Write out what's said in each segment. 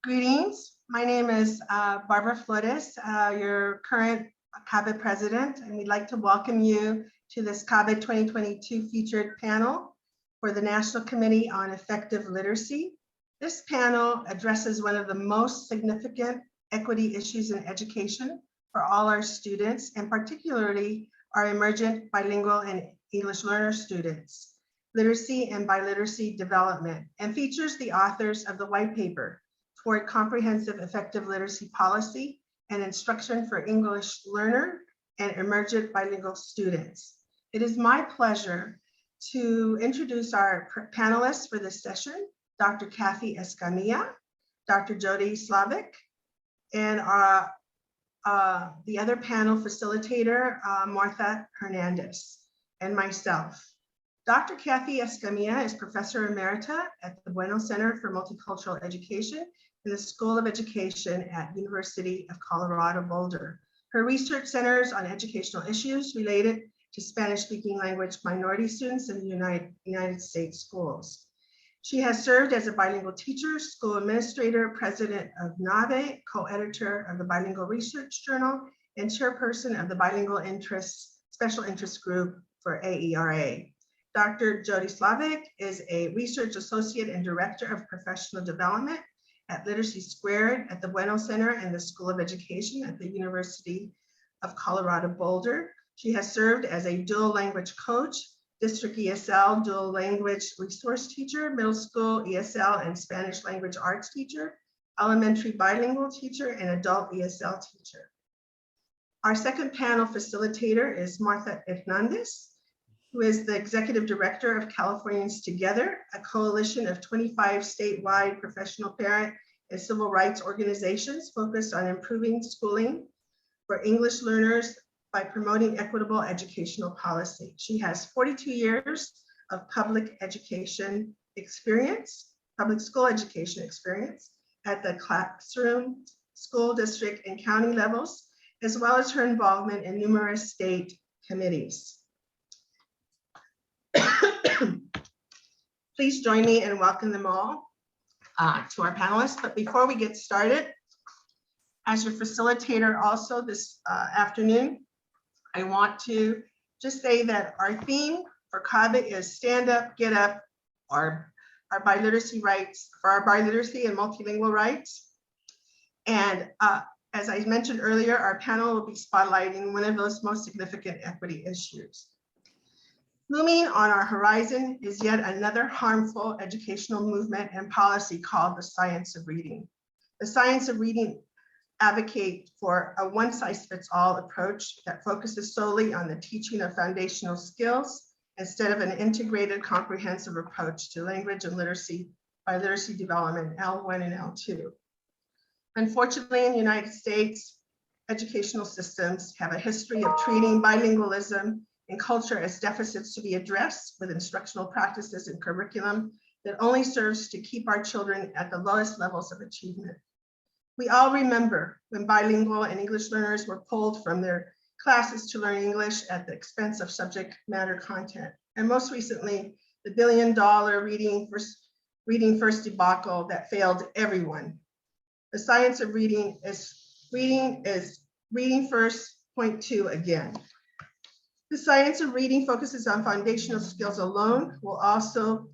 Greetings. My name is Barbara Flores, your current CABE president, and we'd like to welcome you to this CABE 2022 featured panel for the National Committee on Effective Literacy. This panel addresses one of the most significant equity issues in education for all our students, and particularly our emergent bilingual and English learner students, literacy and biliteracy development, and features the authors of the white paper toward comprehensive effective literacy policy and instruction for English learner and emergent bilingual students. It is my pleasure to introduce our panelists for this session, Dr. Kathy Escamilla, Dr. Jody Slavic, and the other panel facilitator, Martha Hernandez, and myself. Dr. Kathy Escamilla is Professor Emerita at the Bueno Center for Multicultural Education in the School of Education at University of Colorado Boulder. Her research centers on educational issues related to Spanish-speaking language minority students in the United States schools. She has served as a bilingual teacher, school administrator, president of NAVE, co-editor of the Bilingual Research Journal, and chairperson of the Bilingual Special Interest Group for AERA. Dr. Jody Slavic is a research associate and director of professional development at Literacy Squared at the Bueno Center and the School of Education at the University of Colorado Boulder. She has served as a dual language coach, district ESL dual language resource teacher, middle school ESL and Spanish language arts teacher, elementary bilingual teacher, and adult ESL teacher. Our second panel facilitator is Martha Hernandez, who is the executive director of Californians Together, a coalition of 25 statewide professional parent and civil rights organizations focused on improving schooling for English learners by promoting equitable educational policy. She has 42 years of public education experience, public school education experience at the classroom, school district, and county levels, as well as her involvement in numerous state committees. Please join me in welcoming them all to our panelists. But before we get started, as your facilitator also this afternoon, I want to just say that our theme for CABE is stand up, get up, our biliteracy rights, for our biliteracy and multilingual rights. And as I mentioned earlier, our panel will be spotlighting one of those most significant equity issues. Looming on our horizon is yet another harmful educational movement and policy called the science of reading. The science of reading advocate for a one-size-fits-all approach that focuses solely on the teaching of foundational skills instead of an integrated comprehensive approach to language and literacy by literacy development, L1 and L2. Unfortunately, in the United States, educational systems have a history of treating bilingualism and culture as deficits to be addressed with instructional practices and curriculum that only serves to keep our children at the lowest levels of achievement. We all remember when bilingual and English learners were pulled from their classes to learn English at the expense of subject matter content. And most recently, the $1 billion reading first debacle that failed everyone. The science of reading is reading first, point 2 again. The science of reading focuses on foundational skills alone, will also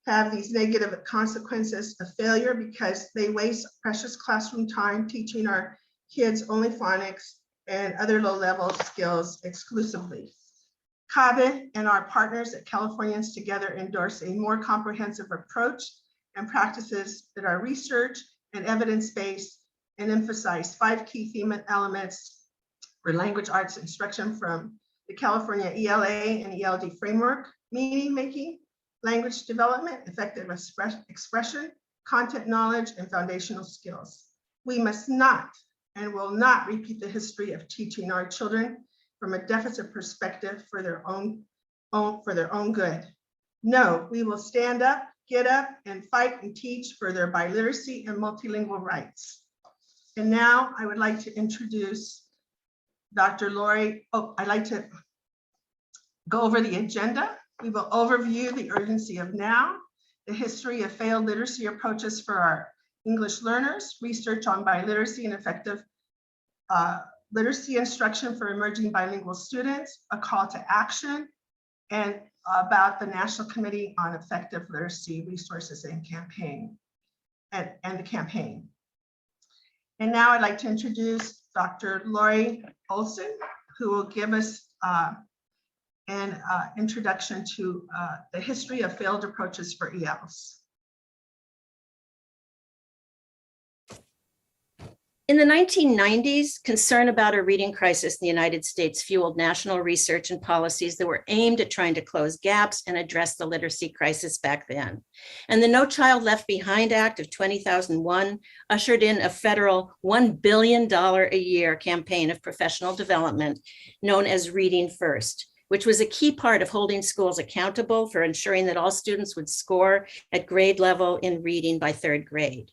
have these negative consequences of failure because they waste precious classroom time teaching our kids only phonics and other low-level skills exclusively. CABE and our partners at Californians Together endorse a more comprehensive approach and practices that are research and evidence-based and emphasize 5 key theme elements for language arts instruction from the California ELA and ELD framework: meaning making, language development, effective expression, content knowledge, and foundational skills. We must not and will not repeat the history of teaching our children from a deficit perspective for their own good. No, we will stand up, get up, and fight and teach for their biliteracy and multilingual rights. And now I would like to introduce Dr. Lori. I'd like to go over the agenda. We will overview the urgency of now, the history of failed literacy approaches for our English learners, research on biliteracy and effective literacy instruction for emerging bilingual students, a call to action, and about the National Committee on Effective Literacy Resources and Campaign, and the campaign. And now I'd like to introduce Dr. Lori Olson, who will give us an introduction to the history of failed approaches for ELs. In the 1990s, concern about a reading crisis in the United States fueled national research and policies that were aimed at trying to close gaps and address the literacy crisis back then. And the No Child Left Behind Act of 2001 ushered in a federal $1 billion a year campaign of professional development known as Reading First, which was a key part of holding schools accountable for ensuring that all students would score at grade level in reading by third grade.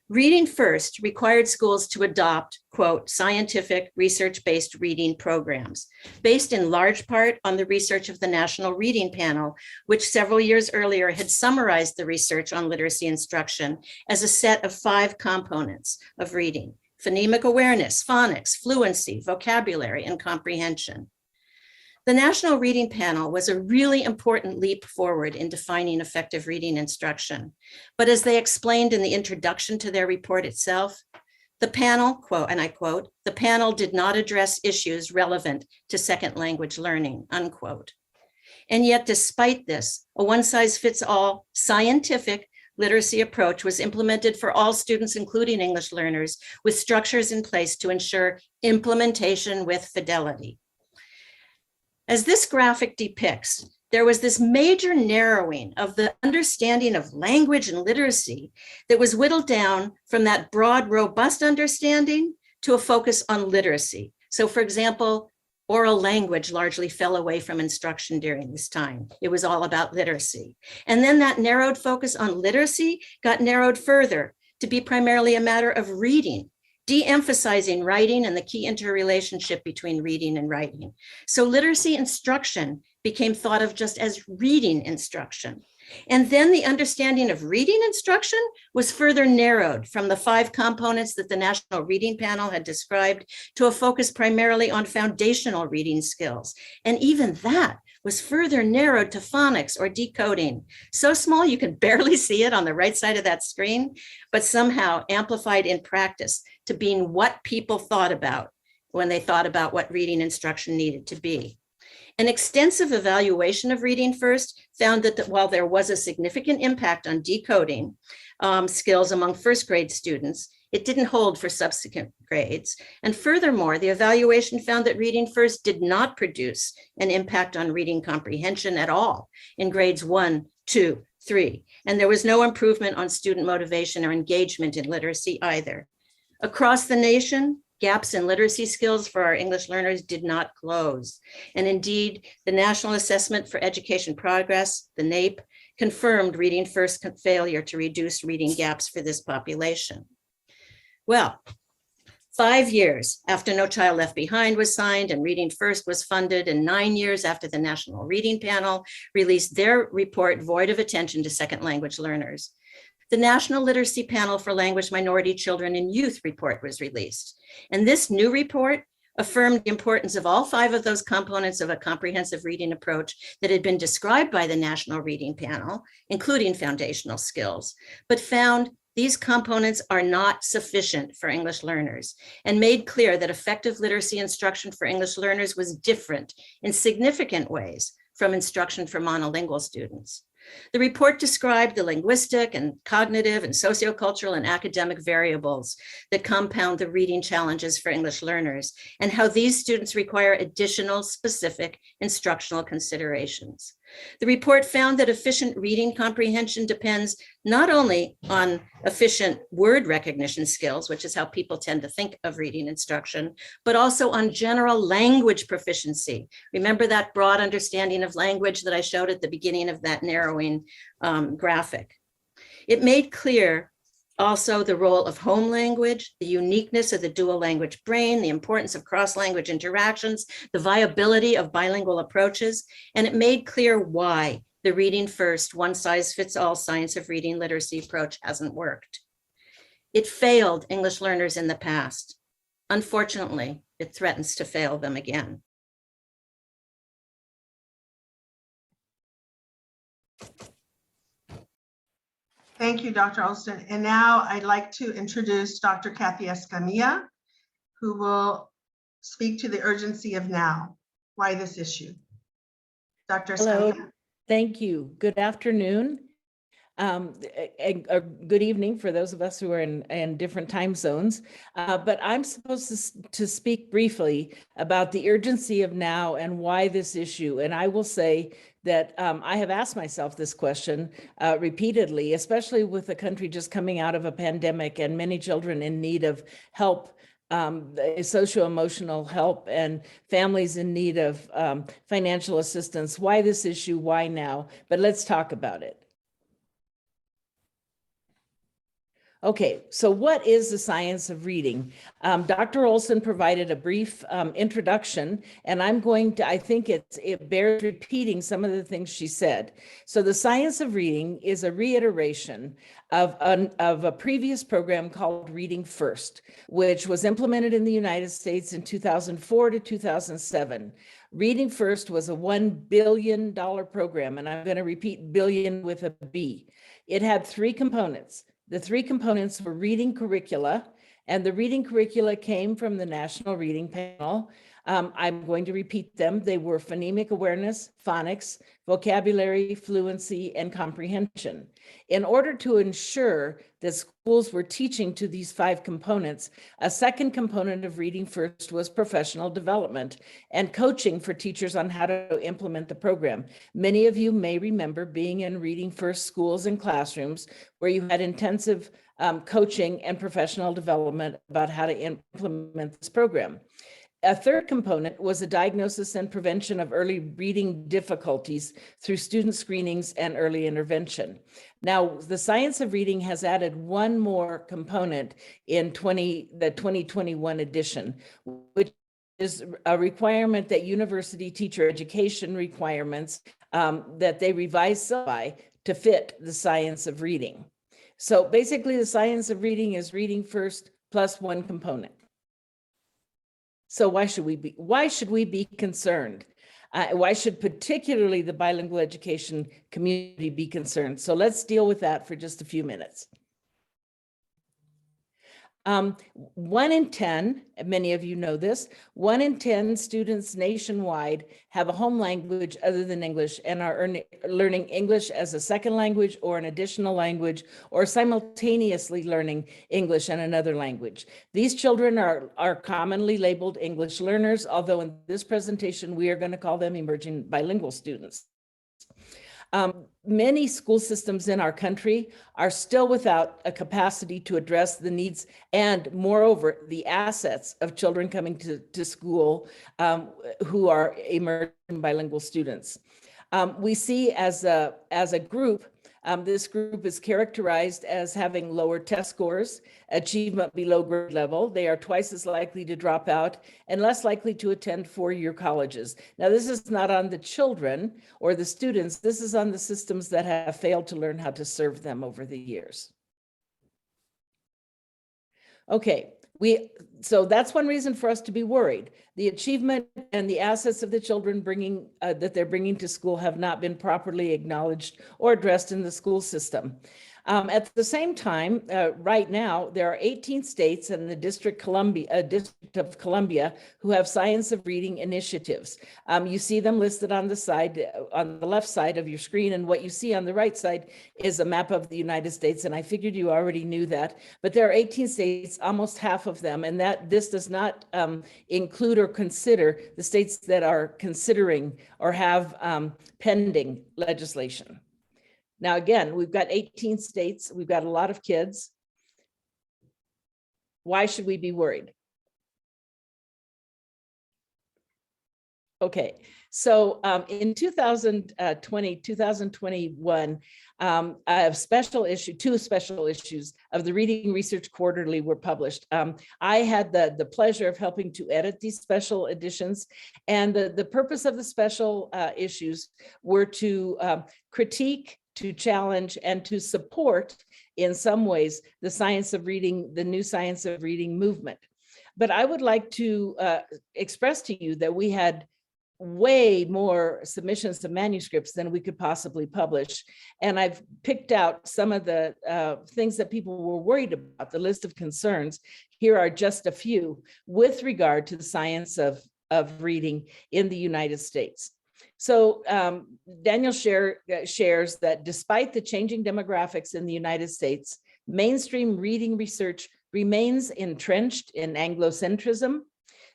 Reading First required schools to adopt, quote, scientific research-based reading programs, based in large part on the research of the National Reading Panel, which several years earlier had summarized the research on literacy instruction as a set of 5 components of reading: phonemic awareness, phonics, fluency, vocabulary, and comprehension. The National Reading Panel was a really important leap forward in defining effective reading instruction. But as they explained in the introduction to their report itself, the panel, quote, and I quote, "the panel did not address issues relevant to second language learning," unquote. And yet, despite this, a one-size-fits-all scientific literacy approach was implemented for all students, including English learners, with structures in place to ensure implementation with fidelity. As this graphic depicts, there was this major narrowing of the understanding of language and literacy that was whittled down from that broad, robust understanding to a focus on literacy. So for example, oral language largely fell away from instruction during this time. It was all about literacy. And then that narrowed focus on literacy got narrowed further to be primarily a matter of reading, de-emphasizing writing and the key interrelationship between reading and writing. So literacy instruction became thought of just as reading instruction. And then the understanding of reading instruction was further narrowed from the 5 components that the National Reading Panel had described to a focus primarily on foundational reading skills. And even that was further narrowed to phonics or decoding. So small you can barely see it on the right side of that screen, but somehow amplified in practice to being what people thought about when they thought about what reading instruction needed to be. An extensive evaluation of Reading First found that while there was a significant impact on decoding skills among first grade students, it didn't hold for subsequent grades. And furthermore, the evaluation found that Reading First did not produce an impact on reading comprehension at all in grades 1, 2, 3. And there was no improvement on student motivation or engagement in literacy either. Across the nation, gaps in literacy skills for our English learners did not close. And indeed, the National Assessment for Education Progress, the NAEP, confirmed Reading First failure to reduce reading gaps for this population. Well, 5 years after No Child Left Behind was signed and Reading First was funded, and 9 years after the National Reading Panel released their report void of attention to second language learners, the National Literacy Panel for Language Minority Children and Youth report was released. And this new report affirmed the importance of all 5 of those components of a comprehensive reading approach that had been described by the National Reading Panel, including foundational skills, but found these components are not sufficient for English learners, and made clear that effective literacy instruction for English learners was different in significant ways from instruction for monolingual students. The report described the linguistic and cognitive and sociocultural and academic variables that compound the reading challenges for English learners, and how these students require additional specific instructional considerations. The report found that efficient reading comprehension depends not only on efficient word recognition skills, which is how people tend to think of reading instruction, but also on general language proficiency. Remember that broad understanding of language that I showed at the beginning of that narrowing graphic. It made clear also the role of home language, the uniqueness of the dual language brain, the importance of cross-language interactions, the viability of bilingual approaches, and it made clear why the Reading First, one-size-fits-all science of reading literacy approach hasn't worked. It failed English learners in the past. Unfortunately, it threatens to fail them again. Thank you, Dr. Alston. And now I'd like to introduce Dr. Kathy Escamilla, who will speak to the urgency of now. Why this issue? Dr. Hello, Escamilla. thank you. Good afternoon. Good evening for those of us who are in different time zones. But I'm supposed to speak briefly about the urgency of now and why this issue. And I will say that I have asked myself this question repeatedly, especially with the country just coming out of a pandemic and many children in need of help, socio-emotional help, and families in need of financial assistance. Why this issue? Why now? But let's talk about it. Okay, so what is the science of reading? Dr. Olson provided a brief introduction, and I think it bears repeating some of the things she said. So the science of reading is a reiteration of a previous program called Reading First, which was implemented in the United States in 2004 to 2007. Reading First was a $1 billion program, and I'm going to repeat billion with a B. It had three components. The three components were reading curricula, and the reading curricula came from the National Reading Panel. I'm going to repeat them. They were phonemic awareness, phonics, vocabulary, fluency, and comprehension. In order to ensure that schools were teaching to these five components, a second component of Reading First was professional development and coaching for teachers on how to implement the program. Many of you may remember being in Reading First schools and classrooms where you had intensive coaching and professional development about how to implement this program. A third component was a diagnosis and prevention of early reading difficulties through student screenings and early intervention. Now, the science of reading has added one more component in the 2021 edition, which is a requirement that university teacher education requirements that they revise to fit the science of reading. So basically, the science of reading is reading first plus one component. So why should we be concerned? Why should particularly the bilingual education community be concerned? So let's deal with that for just a few minutes. 1 in 10, many of you know this, 1 in 10 students nationwide have a home language other than English and are learning English as a second language or an additional language, or simultaneously learning English and another language. These children are commonly labeled English learners, although in this presentation, we are going to call them emerging bilingual students. Many school systems in our country are still without a capacity to address the needs and, moreover, the assets of children coming to school who are emerging bilingual students. We see as a group, this group is characterized as having lower test scores, achievement below grade level. They are twice as likely to drop out and less likely to attend four-year colleges. Now, this is not on the children or the students. This is on the systems that have failed to learn how to serve them over the years. Okay, so that's one reason for us to be worried. The achievement and the assets of the children that they're bringing to school have not been properly acknowledged or addressed in the school system. At the same time, right now, there are 18 states and the District of Columbia who have science of reading initiatives. You see them listed on the left side of your screen, and what you see on the right side is a map of the United States, and I figured you already knew that. But there are 18 states, almost half of them, and this does not include or consider the states that are considering or have pending legislation. Now, again, we've got 18 states. We've got a lot of kids. Why should we be worried? Okay, so in 2021, two special issues of the Reading Research Quarterly were published. I had the pleasure of helping to edit these special editions, and the purpose of the special issues were to critique to challenge, and to support, in some ways, the science of reading, the new science of reading movement. But I would like to express to you that we had way more submissions to manuscripts than we could possibly publish. And I've picked out some of the things that people were worried about, the list of concerns. Here are just a few with regard to the science of reading in the United States. So Daniel shares that despite the changing demographics in the United States, mainstream reading research remains entrenched in Anglocentrism,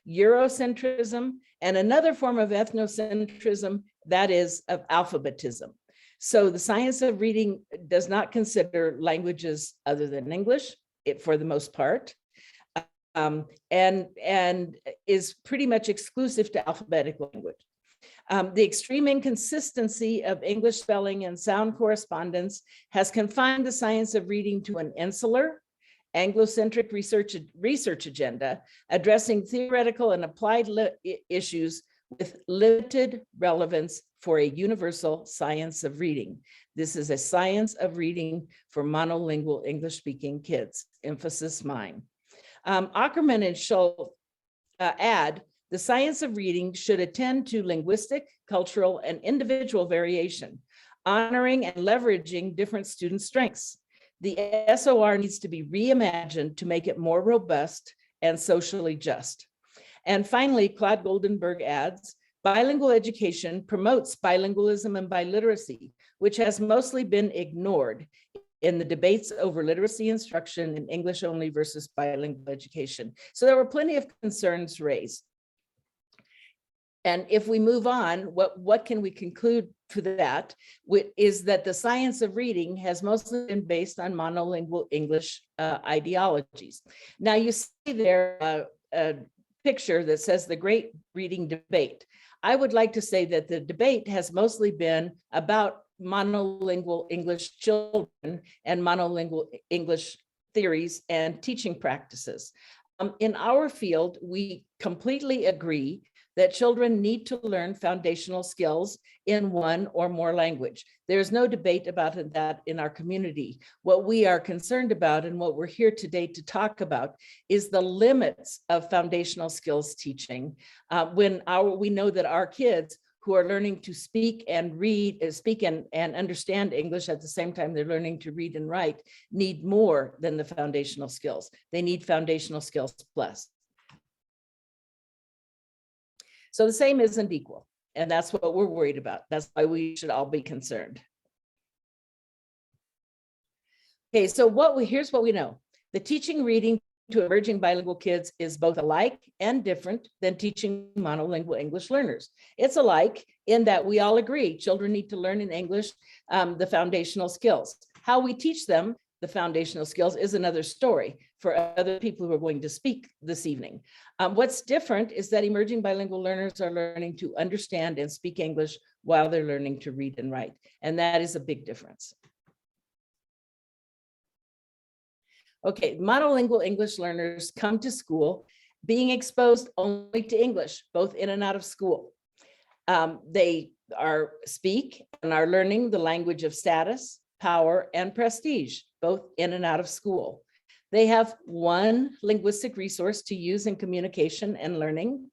Eurocentrism, and another form of ethnocentrism, that is of alphabetism. So the science of reading does not consider languages other than English, for the most part, and is pretty much exclusive to alphabetic language. The extreme inconsistency of English spelling and sound correspondence has confined the science of reading to an insular, Anglocentric research agenda, addressing theoretical and applied issues with limited relevance for a universal science of reading. This is a science of reading for monolingual English-speaking kids, emphasis mine. Ackerman and Schultz add, the science of reading should attend to linguistic, cultural, and individual variation, honoring and leveraging different student strengths. The SOR needs to be reimagined to make it more robust and socially just. And finally, Claude Goldenberg adds, bilingual education promotes bilingualism and biliteracy, which has mostly been ignored in the debates over literacy instruction in English only versus bilingual education. So there were plenty of concerns raised. And if we move on, what can we conclude for that? Is that the science of reading has mostly been based on monolingual English ideologies. Now you see there a picture that says the Great Reading Debate. I would like to say that the debate has mostly been about monolingual English children and monolingual English theories and teaching practices. In our field, we completely agree that children need to learn foundational skills in one or more language. There's no debate about that in our community. What we are concerned about and what we're here today to talk about is the limits of foundational skills teaching. We know that our kids who are learning to speak and read, speak and understand English at the same time they're learning to read and write, need more than the foundational skills. They need foundational skills plus. So the same isn't equal, and that's what we're worried about. That's why we should all be concerned. Okay, so here's what we know. The teaching reading to emerging bilingual kids is both alike and different than teaching monolingual English learners. It's alike in that we all agree children need to learn in English the foundational skills. How we teach them the foundational skills is another story for other people who are going to speak this evening. What's different is that emerging bilingual learners are learning to understand and speak English while they're learning to read and write. And that is a big difference. Okay, monolingual English learners come to school being exposed only to English, both in and out of school. They speak and are learning the language of status, power, and prestige, both in and out of school. They have one linguistic resource to use in communication and learning.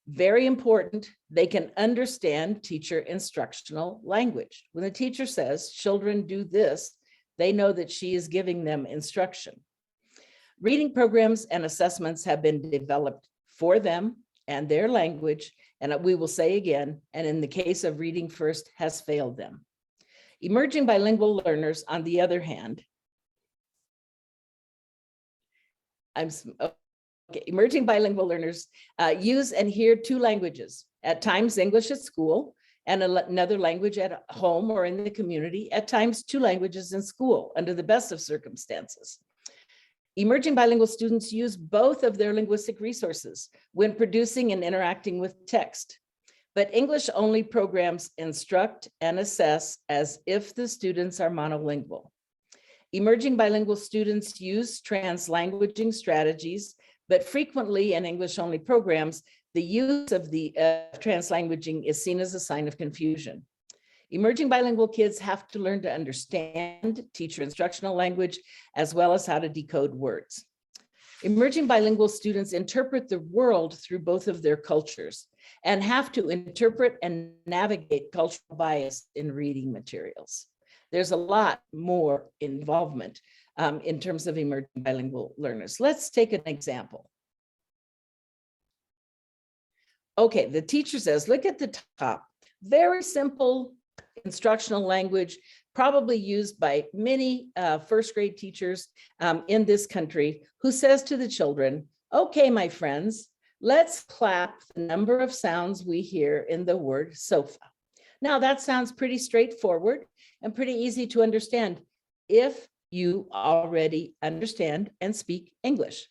Very important, they can understand teacher instructional language. When the teacher says, children do this, they know that she is giving them instruction. Reading programs and assessments have been developed for them and their language, and we will say again, and in the case of Reading First, has failed them. Emerging bilingual learners, on the other hand, emerging bilingual learners use and hear two languages, at times English at school and another language at home or in the community, at times two languages in school under the best of circumstances. Emerging bilingual students use both of their linguistic resources when producing and interacting with text, but English-only programs instruct and assess as if the students are monolingual. Emerging bilingual students use translanguaging strategies, but frequently in English-only programs, the use of the translanguaging is seen as a sign of confusion. Emerging bilingual kids have to learn to understand teacher instructional language as well as how to decode words. Emerging bilingual students interpret the world through both of their cultures and have to interpret and navigate cultural bias in reading materials. There's a lot more involvement in terms of emerging bilingual learners. Let's take an example. Okay, the teacher says, look at the top, very simple instructional language, probably used by many first grade teachers in this country, who says to the children, okay, my friends, let's clap the number of sounds we hear in the word sofa. Now that sounds pretty straightforward and pretty easy to understand if you already understand and speak English.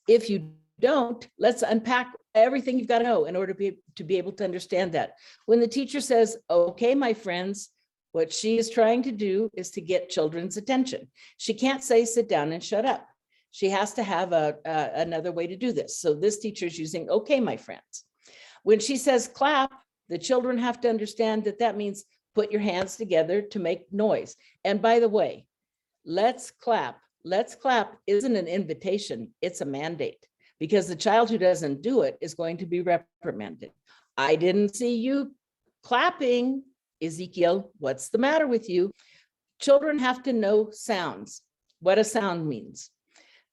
If you don't, let's unpack everything you've got to know in order to be able to understand that. When the teacher says, okay, my friends, what she is trying to do is to get children's attention. She can't say, sit down and shut up. She has to have another way to do this. So this teacher is using, okay, my friends. When she says clap, the children have to understand that that means put your hands together to make noise. And by the way, let's clap isn't an invitation, it's a mandate, because the child who doesn't do it is going to be reprimanded. I didn't see you clapping, Ezekiel, what's the matter with you? Children have to know sounds, what a sound means,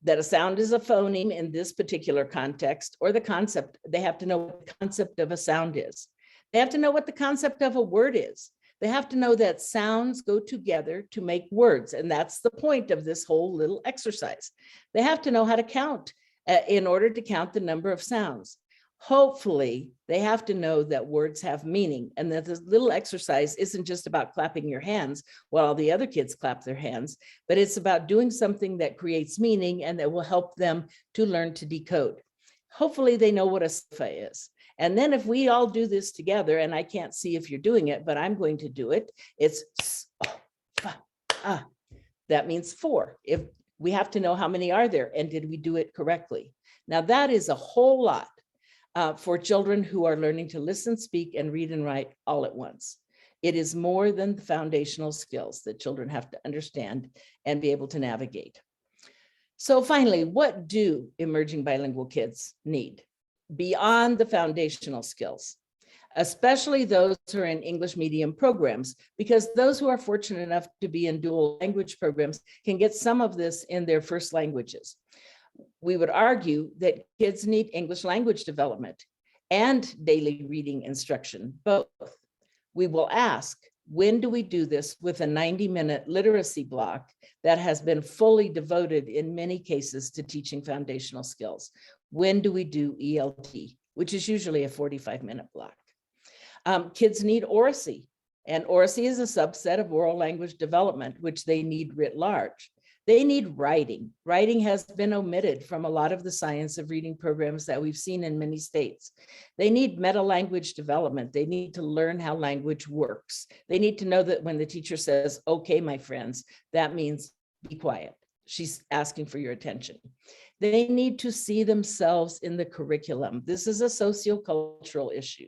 that a sound is a phoneme in this particular context, or the concept. They have to know what the concept of a sound is. They have to know what the concept of a word is. They have to know that sounds go together to make words. And that's the point of this whole little exercise. They have to know how to count in order to count the number of sounds. Hopefully, they have to know that words have meaning and that this little exercise isn't just about clapping your hands while the other kids clap their hands, but it's about doing something that creates meaning and that will help them to learn to decode. Hopefully, they know what a sofa is. And then if we all do this together, and I can't see if you're doing it, but I'm going to do it, it's that means 4. If we have to know how many are there and did we do it correctly? Now that is a whole lot for children who are learning to listen, speak, and read and write all at once. It is more than the foundational skills that children have to understand and be able to navigate. So finally, what do emerging bilingual kids need beyond the foundational skills, especially those who are in English medium programs, because those who are fortunate enough to be in dual language programs can get some of this in their first languages. We would argue that kids need English language development and daily reading instruction, both. We will ask, when do we do this with a 90-minute literacy block that has been fully devoted in many cases to teaching foundational skills? When do we do ELT, which is usually a 45-minute block? Kids need oracy, and oracy is a subset of oral language development, which they need writ large. They need writing. Writing has been omitted from a lot of the science of reading programs that we've seen in many states. They need meta-language development. They need to learn how language works. They need to know that when the teacher says, okay, my friends, that means be quiet. She's asking for your attention. They need to see themselves in the curriculum. This is a sociocultural issue.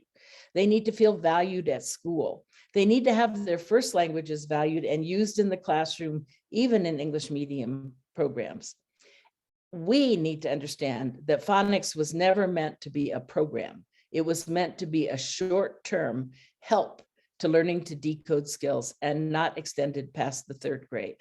They need to feel valued at school. They need to have their first languages valued and used in the classroom, even in English medium programs. We need to understand that phonics was never meant to be a program. It was meant to be a short-term help to learning to decode skills and not extended past the 3rd grade.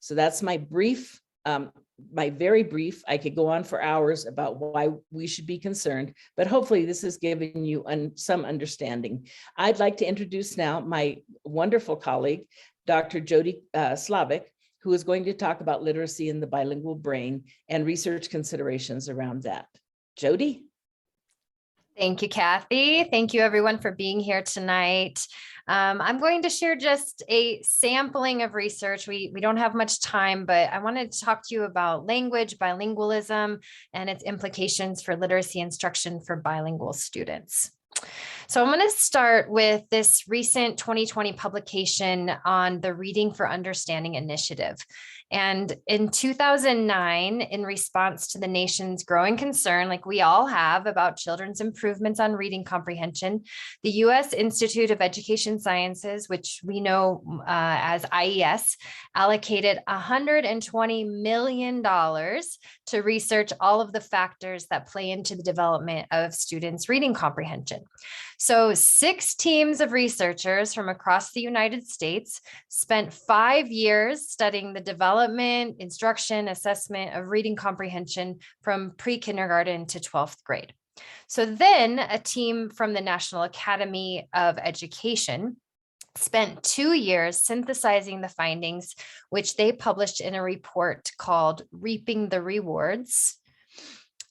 So that's my brief, my very brief. I could go on for hours about why we should be concerned, but hopefully this has given you some understanding. I'd like to introduce now my wonderful colleague, Dr. Jody Slavic, who is going to talk about literacy in the bilingual brain and research considerations around that. Jody? Thank you, Kathy. Thank you everyone for being here tonight. I'm going to share just a sampling of research. We don't have much time, but I wanted to talk to you about language, bilingualism, and its implications for literacy instruction for bilingual students. So I'm going to start with this recent 2020 publication on the Reading for Understanding initiative. And in 2009, in response to the nation's growing concern, like we all have, about children's improvements on reading comprehension, the U.S. Institute of Education Sciences, which we know as IES, allocated $120 million to research all of the factors that play into the development of students' reading comprehension. So 6 teams of researchers from across the United States spent 5 years studying the development, instruction, assessment of reading comprehension from pre-kindergarten to 12th grade. So then a team from the National Academy of Education spent 2 years synthesizing the findings, which they published in a report called Reaping the Rewards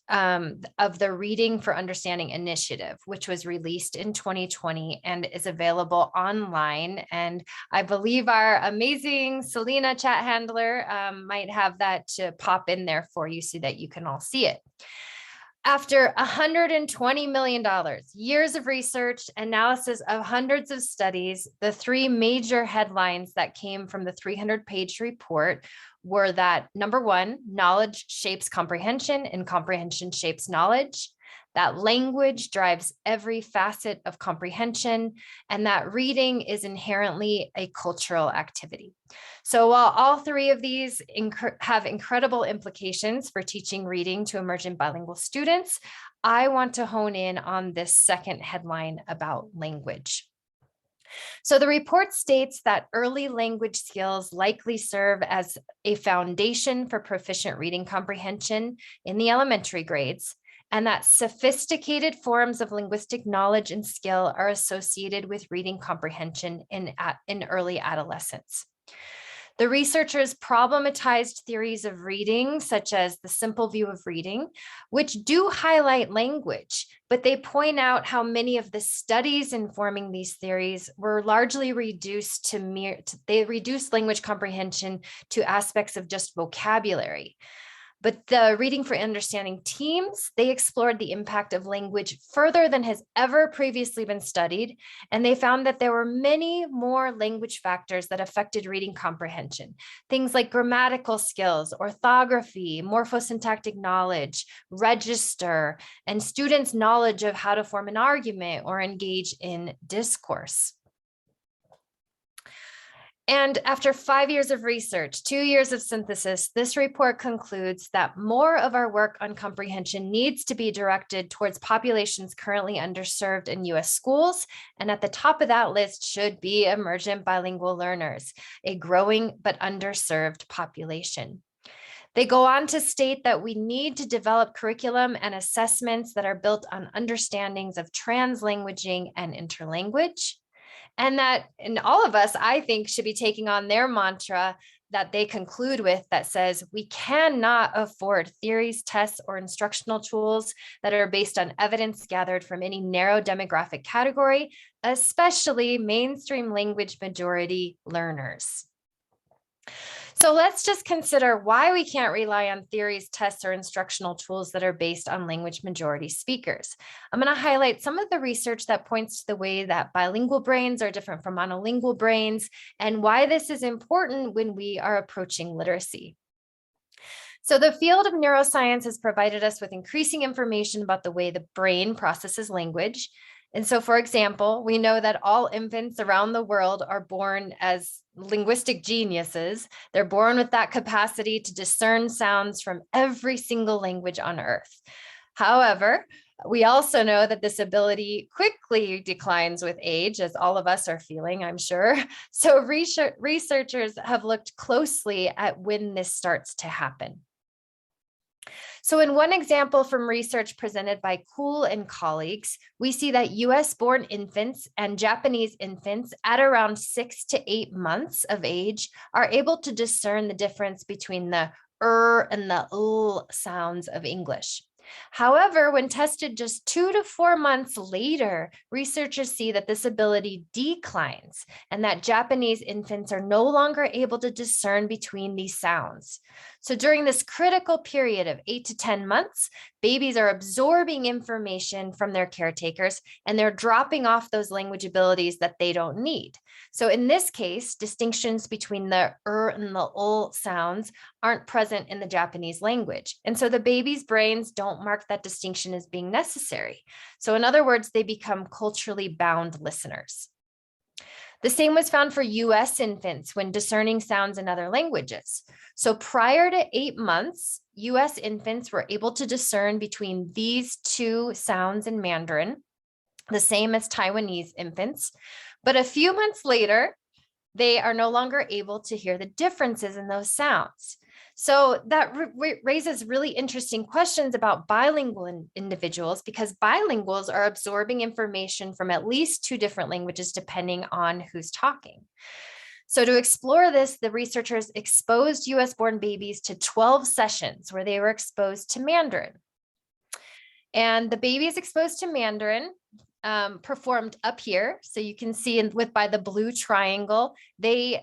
of the Reading for Understanding Initiative, which was released in 2020 and is available online. And I believe our amazing Selena chat handler might have that to pop in there for you so that you can all see it. After $120 million, years of research, analysis of hundreds of studies, the 3 major headlines that came from the 300-page report were that, number 1, knowledge shapes comprehension and comprehension shapes knowledge, that language drives every facet of comprehension, and that reading is inherently a cultural activity. So while all 3 of these have incredible implications for teaching reading to emergent bilingual students, I want to hone in on this second headline about language. So the report states that early language skills likely serve as a foundation for proficient reading comprehension in the elementary grades, and that sophisticated forms of linguistic knowledge and skill are associated with reading comprehension in early adolescence. The researchers problematized theories of reading, such as the simple view of reading, which do highlight language, but they point out how many of the studies informing these theories were largely reduced to they reduced language comprehension to aspects of just vocabulary. But the Reading for Understanding teams, they explored the impact of language further than has ever previously been studied. And they found that there were many more language factors that affected reading comprehension. Things like grammatical skills, orthography, morphosyntactic knowledge, register, and students' knowledge of how to form an argument or engage in discourse. And after 5 years of research, 2 years of synthesis, this report concludes that more of our work on comprehension needs to be directed towards populations currently underserved in US schools. And at the top of that list should be emergent bilingual learners, a growing but underserved population. They go on to state that we need to develop curriculum and assessments that are built on understandings of translanguaging and interlanguage. And all of us, I think, should be taking on their mantra that they conclude with that says, we cannot afford theories, tests, or instructional tools that are based on evidence gathered from any narrow demographic category, especially mainstream language majority learners. So let's just consider why we can't rely on theories, tests, or instructional tools that are based on language majority speakers. I'm going to highlight some of the research that points to the way that bilingual brains are different from monolingual brains and why this is important when we are approaching literacy. So the field of neuroscience has provided us with increasing information about the way the brain processes language. And so, for example, we know that all infants around the world are born as linguistic geniuses. They're born with that capacity to discern sounds from every single language on Earth. However, we also know that this ability quickly declines with age, as all of us are feeling, I'm sure. So researchers have looked closely at when this starts to happen. So in one example from research presented by Kuhl and colleagues, we see that US-born infants and Japanese infants at around 6 to 8 months of age are able to discern the difference between the and the sounds of English. However, when tested just 2 to 4 months later, researchers see that this ability declines and that Japanese infants are no longer able to discern between these sounds. So during this critical period of 8 to 10 months, babies are absorbing information from their caretakers and they're dropping off those language abilities that they don't need. So in this case, distinctions between the and the sounds aren't present in the Japanese language. And so the baby's brains don't mark that distinction as being necessary. So in other words, they become culturally bound listeners. The same was found for US infants when discerning sounds in other languages. So prior to 8 months, US infants were able to discern between these two sounds in Mandarin, the same as Taiwanese infants. But a few months later, they are no longer able to hear the differences in those sounds. So that raises really interesting questions about bilingual individuals, because bilinguals are absorbing information from at least 2 different languages depending on who's talking. So to explore this, the researchers exposed US-born babies to 12 sessions where they were exposed to Mandarin. And the babies exposed to Mandarin performed up here. So you can see by the blue triangle, they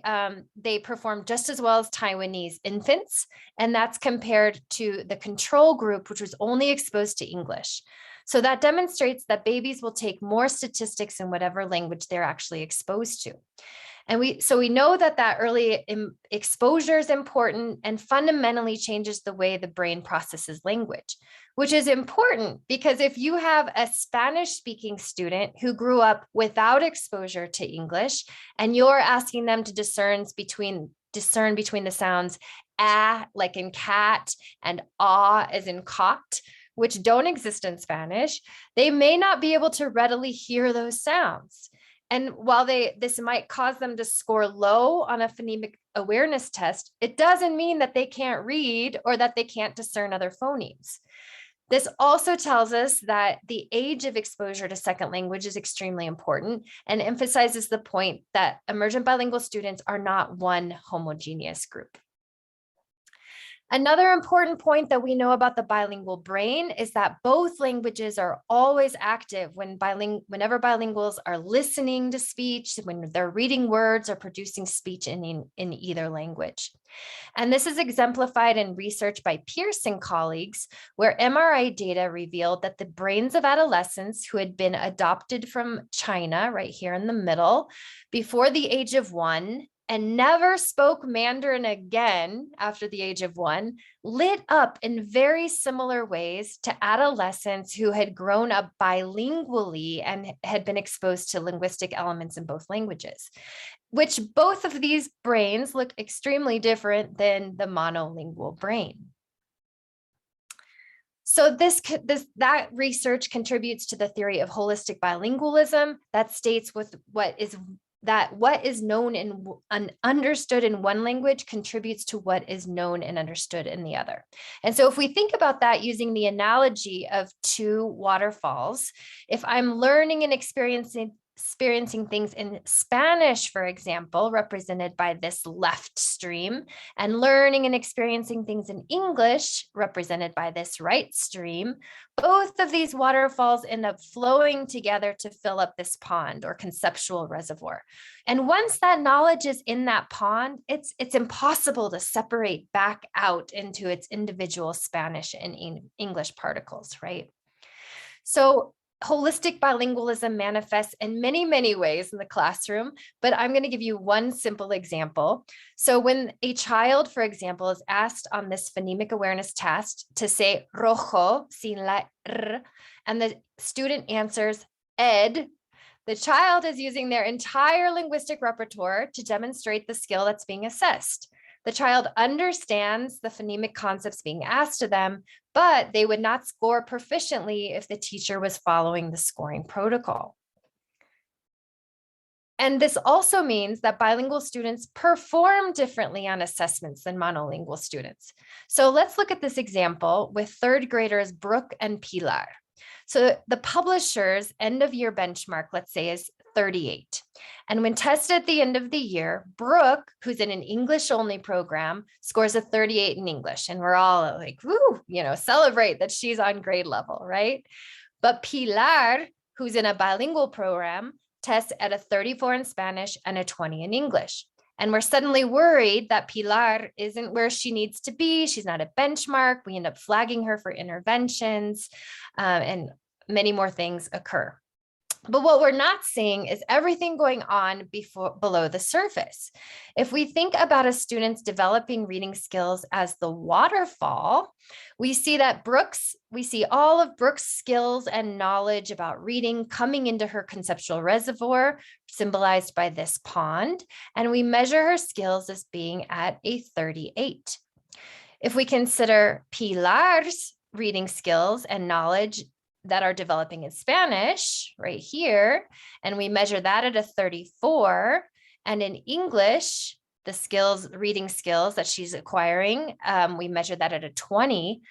performed just as well as Taiwanese infants. And that's compared to the control group, which was only exposed to English. So that demonstrates that babies will take more statistics in whatever language they're actually exposed to. And we know that early exposure is important and fundamentally changes the way the brain processes language, which is important because if you have a Spanish speaking student who grew up without exposure to English, and you're asking them to discern between the sounds ah, like in cat, and ah, as in cot, which don't exist in Spanish, they may not be able to readily hear those sounds. And while this might cause them to score low on a phonemic awareness test, it doesn't mean that they can't read or that they can't discern other phonemes. This also tells us that the age of exposure to second language is extremely important and emphasizes the point that emergent bilingual students are not one homogeneous group. Another important point that we know about the bilingual brain is that both languages are always active whenever bilinguals are listening to speech, when they're reading words or producing speech in either language. And this is exemplified in research by Pierce and colleagues, where MRI data revealed that the brains of adolescents who had been adopted from China, right here in the middle, before the age of 1, and never spoke Mandarin again after the age of 1, lit up in very similar ways to adolescents who had grown up bilingually and had been exposed to linguistic elements in both languages, which both of these brains look extremely different than the monolingual brain. So that research contributes to the theory of holistic bilingualism that states what is known and understood in one language contributes to what is known and understood in the other. And so if we think about that using the analogy of 2 waterfalls, if I'm learning and experiencing things in Spanish, for example, represented by this left stream, and learning and experiencing things in English, represented by this right stream, both of these waterfalls end up flowing together to fill up this pond or conceptual reservoir. And once that knowledge is in that pond, it's impossible to separate back out into its individual Spanish and English particles, right? So holistic bilingualism manifests in many, many ways in the classroom, but I'm going to give you one simple example. So when a child, for example, is asked on this phonemic awareness test to say rojo, sin la r, and the student answers ed, the child is using their entire linguistic repertoire to demonstrate the skill that's being assessed. The child understands the phonemic concepts being asked of them, but they would not score proficiently if the teacher was following the scoring protocol. And this also means that bilingual students perform differently on assessments than monolingual students. So let's look at this example with 3rd graders Brooke and Pilar. So the publisher's end of year benchmark, let's say, is 38. And when tested at the end of the year, Brooke, who's in an English only program, scores a 38 in English. And we're all like, woo, celebrate that she's on grade level, right? But Pilar, who's in a bilingual program, tests at a 34 in Spanish and a 20 in English. And we're suddenly worried that Pilar isn't where she needs to be. She's not a benchmark. We end up flagging her for interventions, and many more things occur. But what we're not seeing is everything going on below the surface. If we think about a student's developing reading skills as the waterfall, we see all of Brooke's skills and knowledge about reading coming into her conceptual reservoir, symbolized by this pond, and we measure her skills as being at a 38. If we consider Pilar's reading skills and knowledge that are developing in Spanish right here, and we measure that at a 34, and in English, the reading skills that she's acquiring, we measure that at a 20.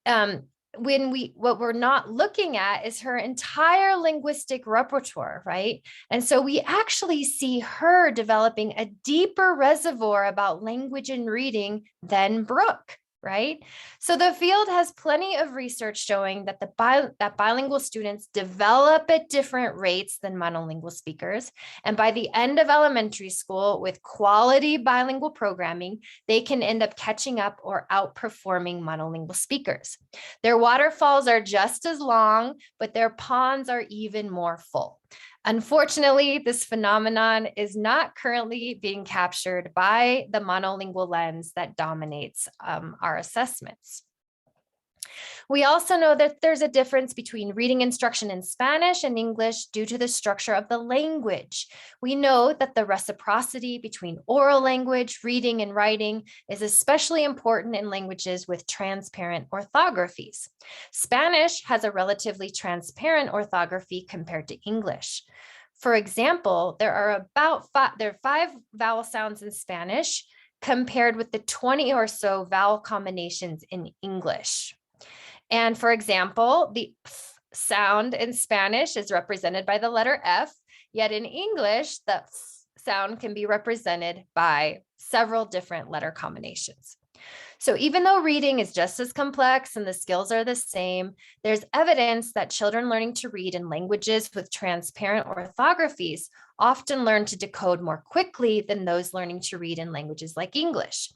What we're not looking at is her entire linguistic repertoire, right? And so we actually see her developing a deeper reservoir about language and reading than Brooke. Right? So the field has plenty of research showing that that bilingual students develop at different rates than monolingual speakers. And by the end of elementary school, with quality bilingual programming, they can end up catching up or outperforming monolingual speakers. Their waterfalls are just as long, but their ponds are even more full. Unfortunately, this phenomenon is not currently being captured by the monolingual lens that dominates our assessments. We also know that there's a difference between reading instruction in Spanish and English due to the structure of the language. We know that the reciprocity between oral language, reading, and writing is especially important in languages with transparent orthographies. Spanish has a relatively transparent orthography compared to English. For example, there are 5 vowel sounds in Spanish compared with the 20 or so vowel combinations in English. And for example, the f sound in Spanish is represented by the letter F, yet in English, the f sound can be represented by several different letter combinations. So even though reading is just as complex and the skills are the same, there's evidence that children learning to read in languages with transparent orthographies often learn to decode more quickly than those learning to read in languages like English.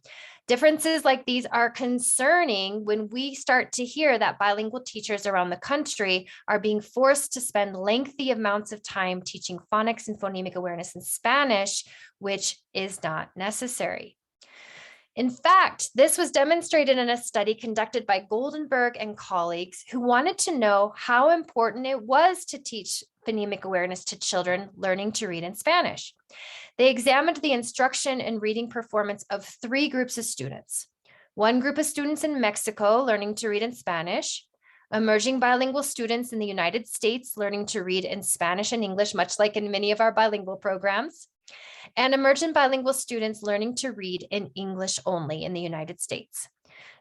Differences like these are concerning when we start to hear that bilingual teachers around the country are being forced to spend lengthy amounts of time teaching phonics and phonemic awareness in Spanish, which is not necessary. In fact, this was demonstrated in a study conducted by Goldenberg and colleagues who wanted to know how important it was to teach phonemic awareness to children learning to read in Spanish. They examined the instruction and reading performance of 3 groups of students. One group of students in Mexico learning to read in Spanish, emerging bilingual students in the United States learning to read in Spanish and English, much like in many of our bilingual programs, and emergent bilingual students learning to read in English only in the United States.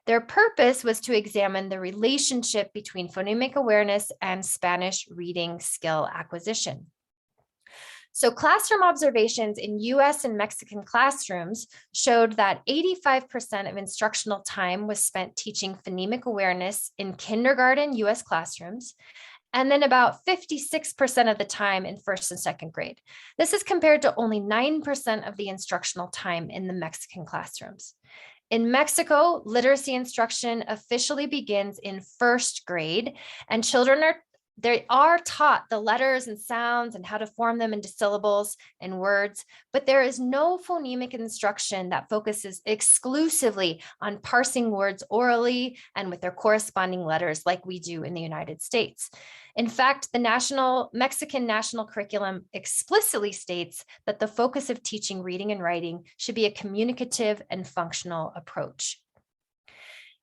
Their purpose was to examine the relationship between phonemic awareness and Spanish reading skill acquisition. So classroom observations in US and Mexican classrooms showed that 85% of instructional time was spent teaching phonemic awareness in kindergarten US classrooms, and then about 56% of the time in 1st and 2nd grade. This is compared to only 9% of the instructional time in the Mexican classrooms. In Mexico, literacy instruction officially begins in 1st grade, and children are taught the letters and sounds and how to form them into syllables and words, but there is no phonemic instruction that focuses exclusively on parsing words orally and with their corresponding letters like we do in the United States. In fact, the Mexican national curriculum explicitly states that the focus of teaching reading and writing should be a communicative and functional approach.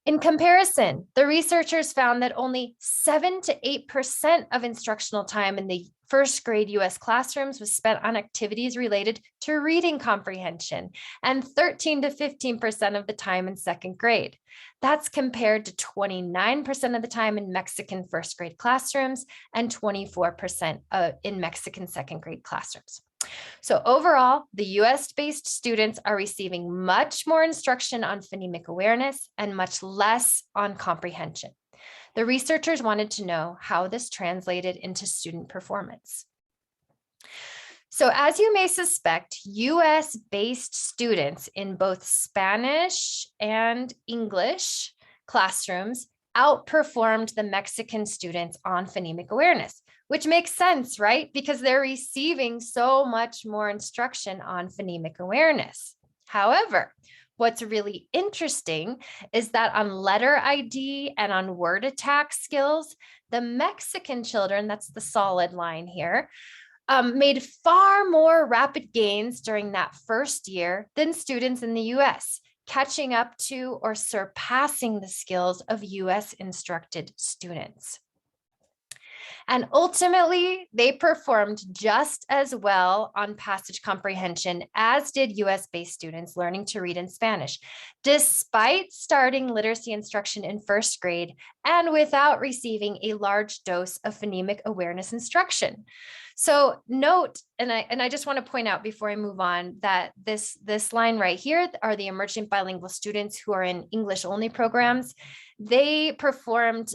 In comparison, the researchers found that only 7 to 8% of instructional time in the first grade US classrooms was spent on activities related to reading comprehension, and 13 to 15% of the time in second grade. That's compared to 29% of the time in Mexican first grade classrooms and 24% in Mexican second grade classrooms. So overall, the US-based students are receiving much more instruction on phonemic awareness and much less on comprehension. The researchers wanted to know how this translated into student performance. So as you may suspect, US-based students in both Spanish and English classrooms outperformed the Mexican students on phonemic awareness, which makes sense, right? Because they're receiving so much more instruction on phonemic awareness. However, what's really interesting is that on letter ID and on word attack skills, the Mexican children, that's the solid line here, made far more rapid gains during that first year than students in the US, catching up to or surpassing the skills of US instructed students. And ultimately, they performed just as well on passage comprehension as did US-based students learning to read in Spanish, despite starting literacy instruction in first grade and without receiving a large dose of phonemic awareness instruction. So note, and I just want to point out before I move on that this line right here are the emergent bilingual students who are in English only programs. They performed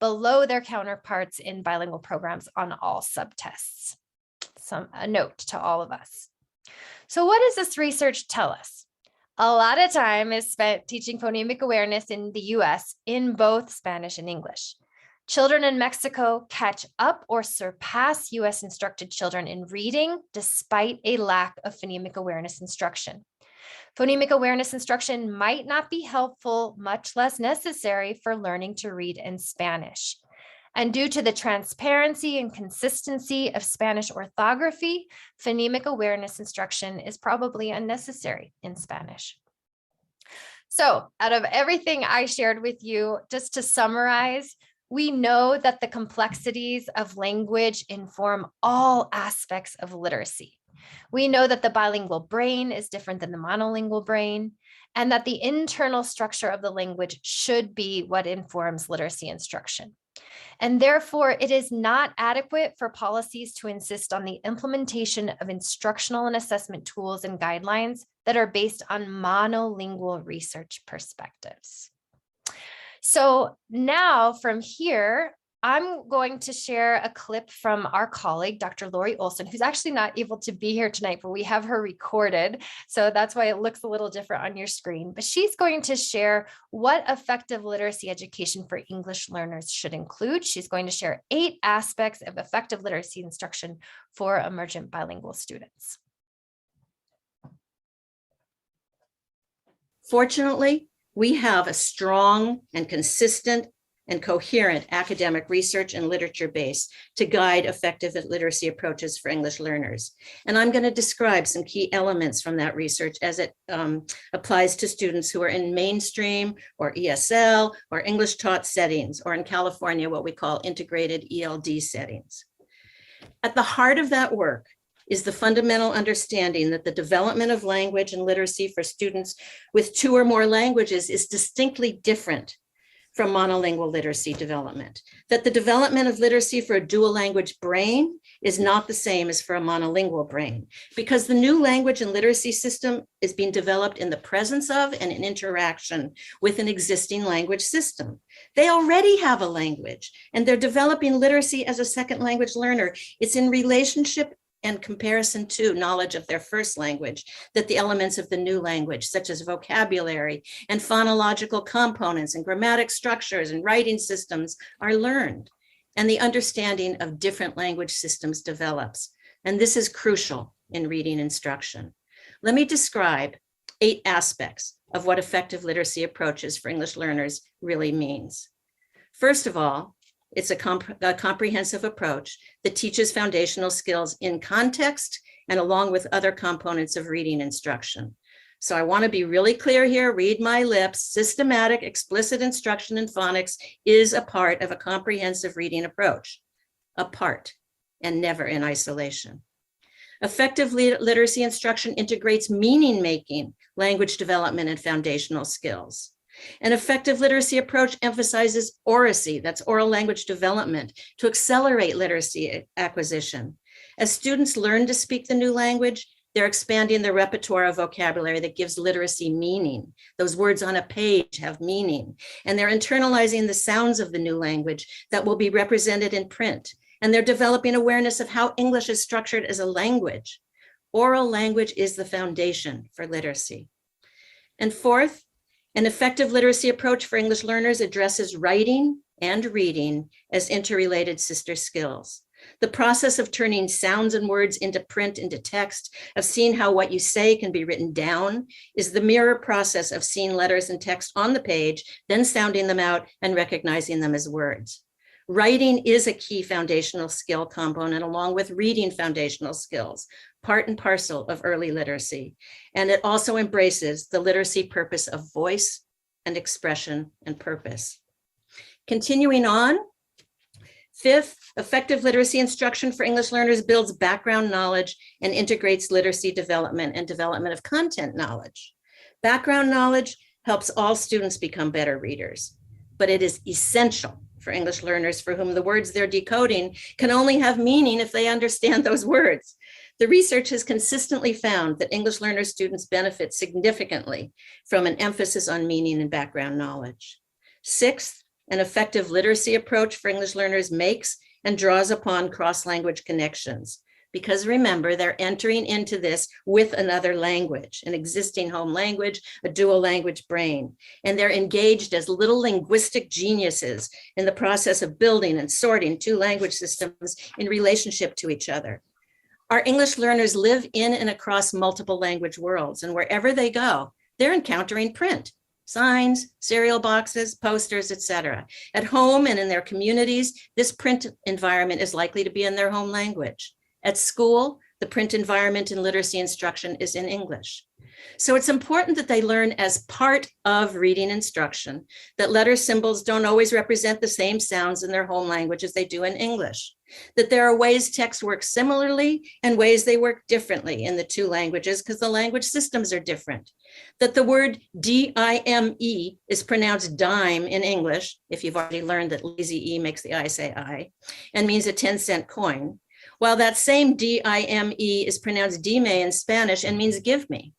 below their counterparts in bilingual programs on all subtests. A note to all of us. So what does this research tell us? A lot of time is spent teaching phonemic awareness in the US in both Spanish and English. Children in Mexico catch up or surpass US instructed children in reading despite a lack of phonemic awareness instruction. Phonemic awareness instruction might not be helpful, much less necessary for learning to read in Spanish. And due to the transparency and consistency of Spanish orthography, phonemic awareness instruction is probably unnecessary in Spanish. So out of everything I shared with you, just to summarize, we know that the complexities of language inform all aspects of literacy. We know that the bilingual brain is different than the monolingual brain, and that the internal structure of the language should be what informs literacy instruction. And therefore, it is not adequate for policies to insist on the implementation of instructional and assessment tools and guidelines that are based on monolingual research perspectives. So now from here, I'm going to share a clip from our colleague, Dr. Lori Olson, who's actually not able to be here tonight, but we have her recorded. So that's why it looks a little different on your screen. But she's going to share what effective literacy education for English learners should include. She's going to share 8 aspects of effective literacy instruction for emergent bilingual students. Fortunately, we have a strong and consistent and coherent academic research and literature base to guide effective literacy approaches for English learners. And I'm going to describe some key elements from that research as it applies to students who are in mainstream or ESL or English taught settings, or in California, what we call integrated ELD settings. At the heart of that work is the fundamental understanding that the development of language and literacy for students with 2 or more languages is distinctly different from monolingual literacy development, that the development of literacy for a dual language brain is not the same as for a monolingual brain, because the new language and literacy system is being developed in the presence of and in interaction with an existing language system. They already have a language and they're developing literacy as a second language learner. It's in relationship and comparison to knowledge of their first language that the elements of the new language, such as vocabulary and phonological components and grammatic structures and writing systems, are learned, and the understanding of different language systems develops. And this is crucial in reading instruction. Let me describe 8 aspects of what effective literacy approaches for English learners really means. First of all, it's a comprehensive approach that teaches foundational skills in context and along with other components of reading instruction. So I want to be really clear here, read my lips. Systematic, explicit instruction in phonics is a part of a comprehensive reading approach, a part, and never in isolation. Effective literacy instruction integrates meaning making, language development, and foundational skills. An effective literacy approach emphasizes oracy, that's oral language development, to accelerate literacy acquisition. As students learn to speak the new language, they're expanding the repertoire of vocabulary that gives literacy meaning. Those words on a page have meaning, and they're internalizing the sounds of the new language that will be represented in print. And they're developing awareness of how English is structured as a language. Oral language is the foundation for literacy. And fourth, an effective literacy approach for English learners addresses writing and reading as interrelated sister skills. The process of turning sounds and words into print, into text, of seeing how what you say can be written down, is the mirror process of seeing letters and text on the page, then sounding them out and recognizing them as words. Writing is a key foundational skill component along with reading foundational skills, part and parcel of early literacy. And it also embraces the literacy purpose of voice and expression and purpose. Continuing on, fifth, effective literacy instruction for English learners builds background knowledge and integrates literacy development and development of content knowledge. Background knowledge helps all students become better readers, but it is essential for English learners for whom the words they're decoding can only have meaning if they understand those words. The research has consistently found that English learner students benefit significantly from an emphasis on meaning and background knowledge. Sixth, an effective literacy approach for English learners makes and draws upon cross-language connections. Because remember, they're entering into this with another language, an existing home language, a dual language brain, and they're engaged as little linguistic geniuses in the process of building and sorting two language systems in relationship to each other. Our English learners live in and across multiple language worlds, and wherever they go, they're encountering print, signs, cereal boxes, posters, etc. At home and in their communities, this print environment is likely to be in their home language. At school, the print environment and literacy instruction is in English. So it's important that they learn as part of reading instruction that letter symbols don't always represent the same sounds in their home language as they do in English, that there are ways text works similarly and ways they work differently in the two languages because the language systems are different, that the word D-I-M-E is pronounced dime in English, if you've already learned that lazy E makes the I say I, and means a 10-cent coin, while that same D-I-M-E is pronounced dime in Spanish and means give me.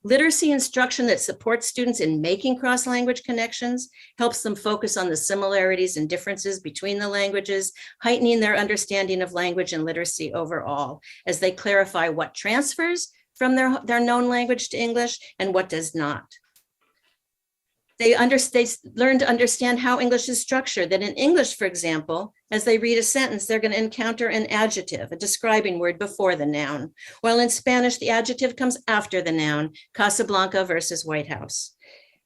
Literacy instruction that supports students in making cross-language connections helps them focus on the similarities and differences between the languages, heightening their understanding of language and literacy overall, as they clarify what transfers from their known language to English and what does not. They learn to understand how English is structured, that in English, for example, as they read a sentence, they're going to encounter an adjective, a describing word before the noun, while in Spanish, the adjective comes after the noun, Casablanca versus White House.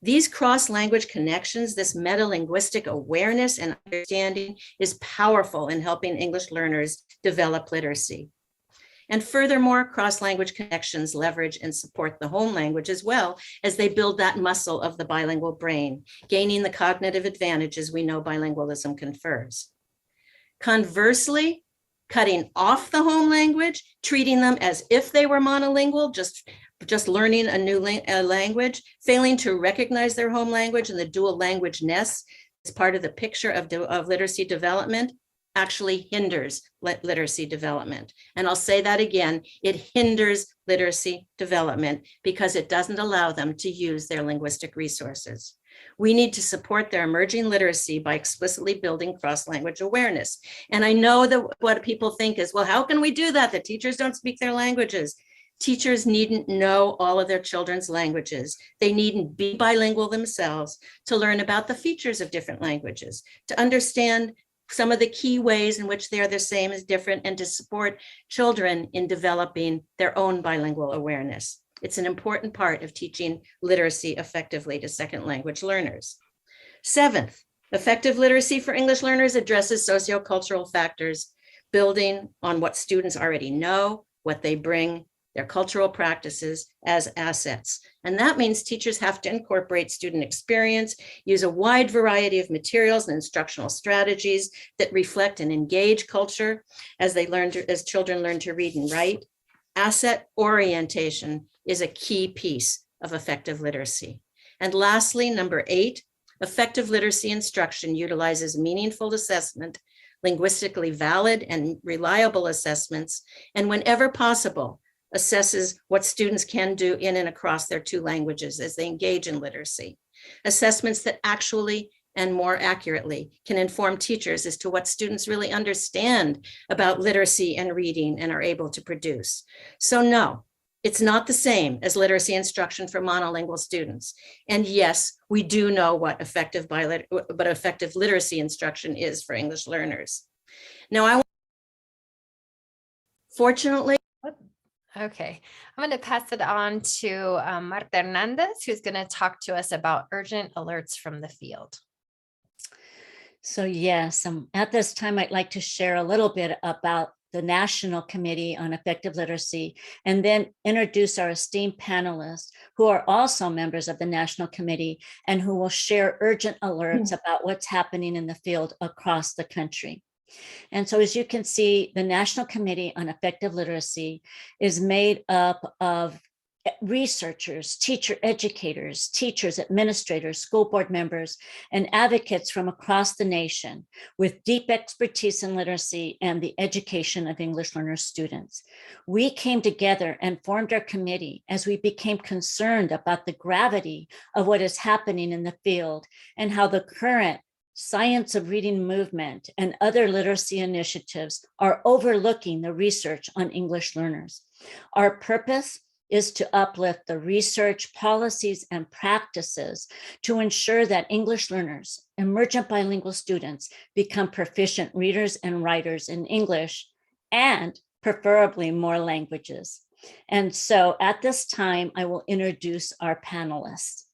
These cross-language connections, this meta-linguistic awareness and understanding is powerful in helping English learners develop literacy. And furthermore, cross-language connections leverage and support the home language as well as they build that muscle of the bilingual brain, gaining the cognitive advantages we know bilingualism confers. Conversely, cutting off the home language, treating them as if they were monolingual, just learning a new language, failing to recognize their home language and the dual language-ness as part of the picture of literacy development, actually hinders literacy development. And I'll say that again, it hinders literacy development because it doesn't allow them to use their linguistic resources. We need to support their emerging literacy by explicitly building cross-language awareness. And I know that what people think is, well, how can we do that? The teachers don't speak their languages. Teachers needn't know all of their children's languages. They needn't be bilingual themselves to learn about the features of different languages, to understand some of the key ways in which they are the same as different, and to support children in developing their own bilingual awareness. It's an important part of teaching literacy effectively to second language learners. Seventh, effective literacy for English learners addresses sociocultural factors, building on what students already know, what they bring, their cultural practices as assets. And that means teachers have to incorporate student experience, use a wide variety of materials and instructional strategies that reflect and engage culture as children learn to read and write. Asset orientation is a key piece of effective literacy. And lastly, number 8, effective literacy instruction utilizes meaningful assessment, linguistically valid and reliable assessments, and whenever possible, assesses what students can do in and across their 2 languages as they engage in literacy. Assessments that actually and more accurately can inform teachers as to what students really understand about literacy and reading and are able to produce. So no, it's not the same as literacy instruction for monolingual students. And yes, we do know what effective literacy instruction is for English learners. Now, fortunately, Okay, I'm going to pass it on to Marta Hernandez, who's going to talk to us about urgent alerts from the field. So yes, at this time, I'd like to share a little bit about the National Committee on Effective Literacy, and then introduce our esteemed panelists who are also members of the National Committee and who will share urgent alerts about what's happening in the field across the country. And so as you can see, the National Committee on Effective Literacy is made up of researchers, teacher educators, teachers, administrators, school board members, and advocates from across the nation with deep expertise in literacy and the education of English learner students. We came together and formed our committee as we became concerned about the gravity of what is happening in the field and how the current science of reading movement and other literacy initiatives are overlooking the research on English learners. Our purpose is to uplift the research, policies, and practices to ensure that English learners, emergent bilingual students, become proficient readers and writers in English and preferably more languages. And so at this time, I will introduce our panelists.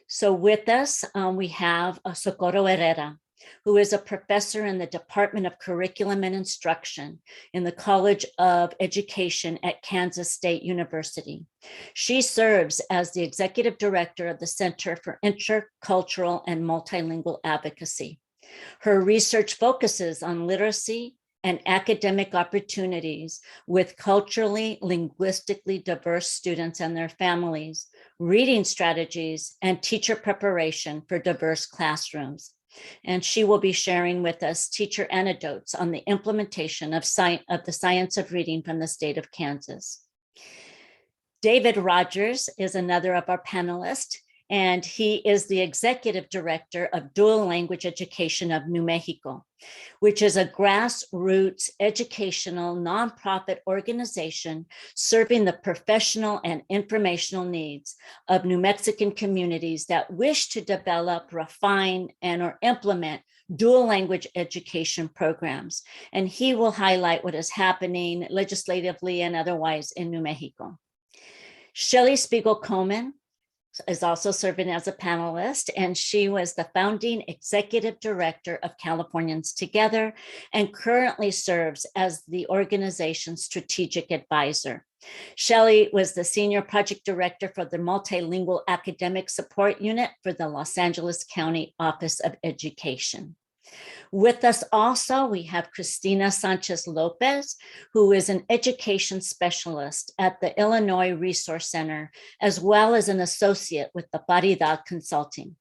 So with us, we have Socorro Herrera, who is a professor in the Department of Curriculum and Instruction in the College of Education at Kansas State University. She serves as the executive director of the Center for Intercultural and Multilingual Advocacy. Her research focuses on literacy and academic opportunities with culturally, linguistically diverse students and their families, reading strategies, and teacher preparation for diverse classrooms. And she will be sharing with us teacher anecdotes on the implementation of the science of reading from the state of Kansas. David Rogers is another of our panelists, and he is the executive director of Dual Language Education of New Mexico, which is a grassroots educational nonprofit organization serving the professional and informational needs of New Mexican communities that wish to develop, refine, and or implement dual language education programs. And he will highlight what is happening legislatively and otherwise in New Mexico. Shelley Spiegel-Coleman is also serving as a panelist, and she was the founding executive director of Californians Together and currently serves as the organization's strategic advisor. Shelley was the senior project director for the Multilingual Academic Support Unit for the Los Angeles County Office of Education. With us also, we have Cristina Sanchez-Lopez, who is an education specialist at the Illinois Resource Center, as well as an associate with the Paridad Consulting.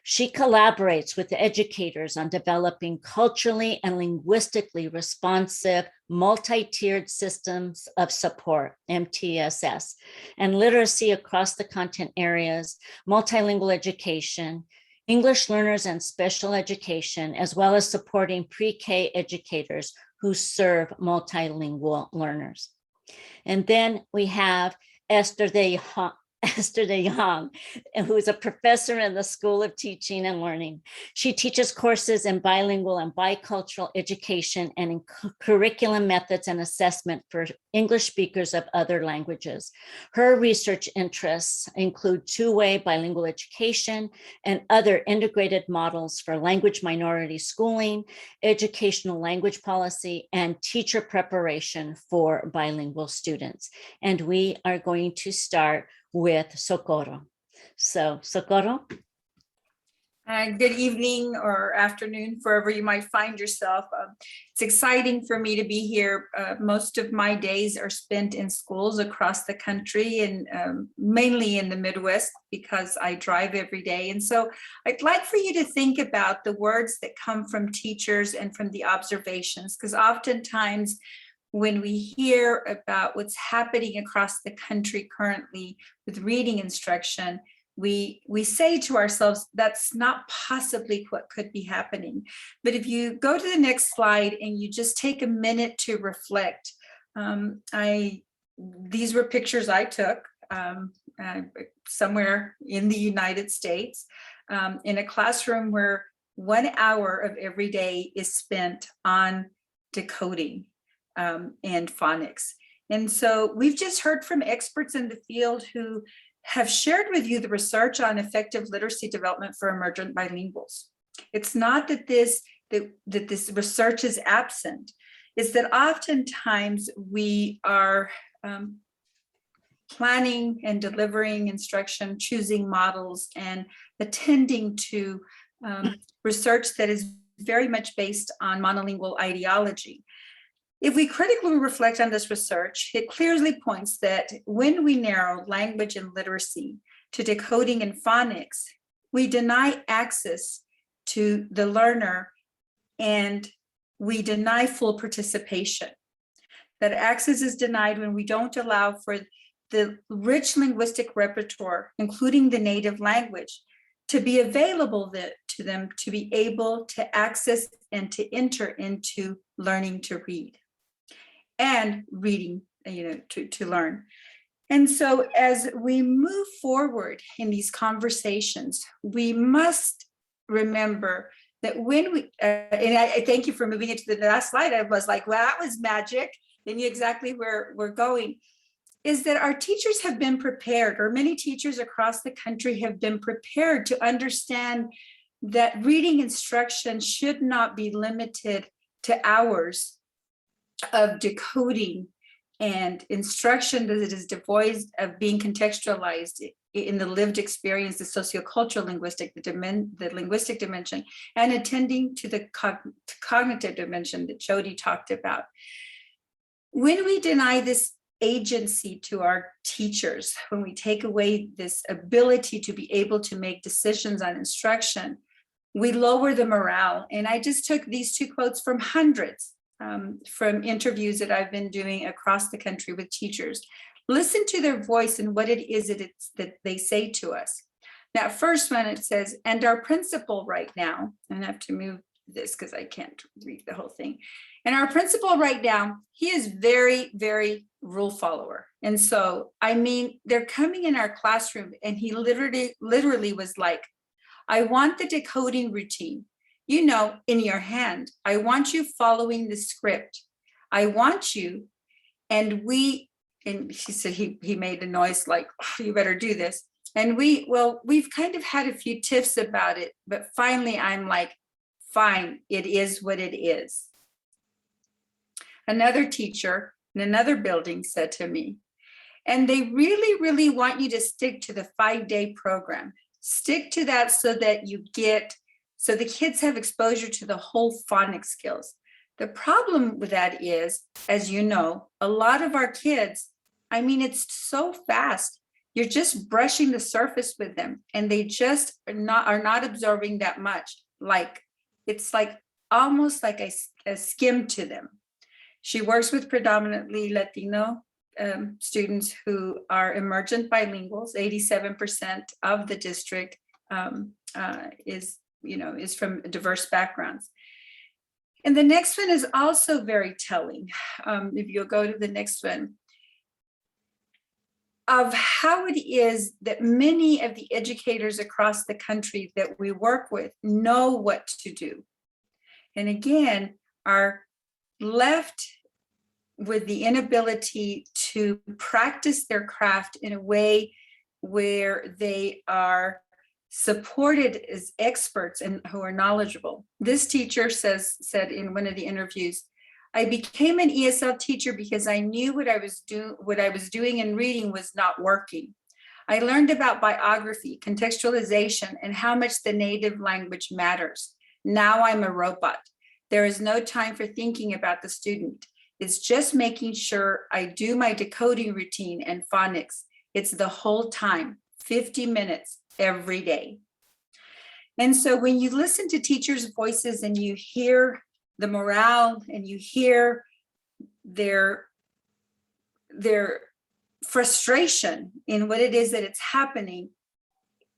She collaborates with the educators on developing culturally and linguistically responsive multi-tiered systems of support, MTSS, and literacy across the content areas, multilingual education, English learners and special education, as well as supporting pre-K educators who serve multilingual learners. And then we have Esther de Esther de Jong, who is a professor in the School of Teaching and Learning. She teaches courses in bilingual and bicultural education and in curriculum methods and assessment for English speakers of other languages. Her research interests include two-way bilingual education and other integrated models for language minority schooling, educational language policy, and teacher preparation for bilingual students. And we are going to start with Socorro. So Socorro. Good evening or afternoon, wherever you might find yourself. It's exciting for me to be here. Most of my days are spent in schools across the country and mainly in the Midwest because I drive every day. And so I'd like for you to think about the words that come from teachers and from the observations, because oftentimes when we hear about what's happening across the country currently with reading instruction, we say to ourselves, that's not possibly what could be happening. But if you go to the next slide and you just take a minute to reflect, these were pictures I took somewhere in the United States in a classroom where 1 hour of every day is spent on decoding and phonics. And so we've just heard from experts in the field who have shared with you the research on effective literacy development for emergent bilinguals. It's not that this research is absent. It's that oftentimes we are planning and delivering instruction, choosing models, and attending to research that is very much based on monolingual ideology. If we critically reflect on this research, it clearly points that when we narrow language and literacy to decoding and phonics, we deny access to the learner and we deny full participation. That access is denied when we don't allow for the rich linguistic repertoire, including the native language, to be available to them to be able to access and to enter into learning to read. And reading, to learn. And so as we move forward in these conversations, we must remember that when we, and I thank you for moving it to the last slide. I was like, well, that was magic. They knew exactly where we're going, is that our teachers have been prepared, or many teachers across the country have been prepared to understand that reading instruction should not be limited to hours of decoding and instruction that is devoid of being contextualized in the lived experience, the sociocultural linguistic, the linguistic dimension, and attending to the cognitive dimension that Jody talked about. When we deny this agency to our teachers, when we take away this ability to be able to make decisions on instruction, we lower the morale. And I just took these two quotes from hundreds from interviews that I've been doing across the country with teachers. Listen to their voice and what it is that they say to us. That first one, it says, and our principal right now, and I have to move this because I can't read the whole thing. And our principal right now, he is very, very rule follower. And so, I mean, they're coming in our classroom and he literally was like, I want the decoding routine, in your hand. I want you following the script. I want you, and she said he made a noise like, oh, you better do this. And we've kind of had a few tiffs about it, but finally I'm like, fine, it is what it is. Another teacher in another building said to me, and they really, really want you to stick to the 5-day program. Stick to that so that so the kids have exposure to the whole phonics skills. The problem with that is, as you know, a lot of our kids, it's so fast. You're just brushing the surface with them and they just are not absorbing that much. It's almost like a skim to them. She works with predominantly Latino students who are emergent bilinguals. 87% of the district is from diverse backgrounds. And the next one is also very telling. If you'll go to the next one. of how it is that many of the educators across the country that we work with know what to do. And again, are left with the inability to practice their craft in a way where they are supported as experts and who are knowledgeable. This teacher said in one of the interviews, I became an ESL teacher because I knew what I was doing and reading was not working. I learned about biography, contextualization, and how much the native language matters. Now I'm a robot. There is no time for thinking about the student. It's just making sure I do my decoding routine and phonics. It's the whole time, 50 minutes every day. And so when you listen to teachers' voices and you hear the morale and you hear their frustration in what it is that it's happening,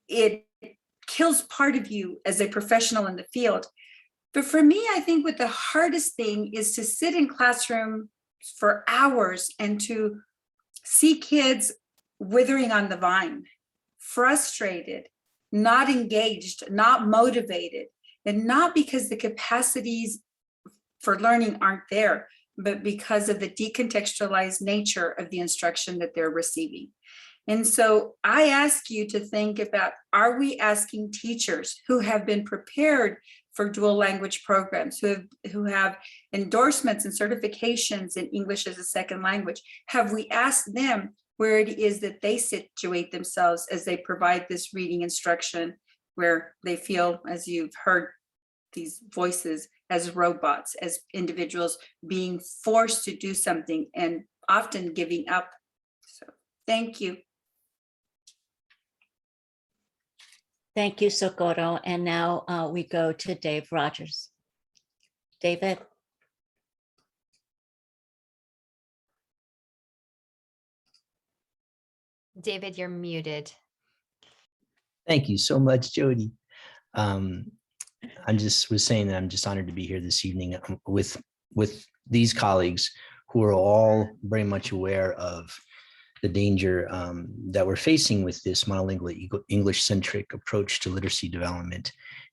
it kills part of you as a professional in the field. But for me, I think what the hardest thing is to sit in classroom for hours and to see kids withering on the vine, frustrated, not engaged, not motivated, and not because the capacities for learning aren't there, but because of the decontextualized nature of the instruction that they're receiving. And so I ask you to think about, are we asking teachers who have been prepared for dual language programs, who have endorsements and certifications in English as a second language, have we asked them where it is that they situate themselves as they provide this reading instruction, where they feel, as you've heard these voices, as robots, as individuals being forced to do something and often giving up. So thank you. Thank you, Socorro. And now we go to Dave Rogers. David. David, you're muted. Thank you so much, Jody. I just was saying that I'm just honored to be here this evening with these colleagues who are all very much aware of the danger that we're facing with this monolingual English-centric approach to literacy development.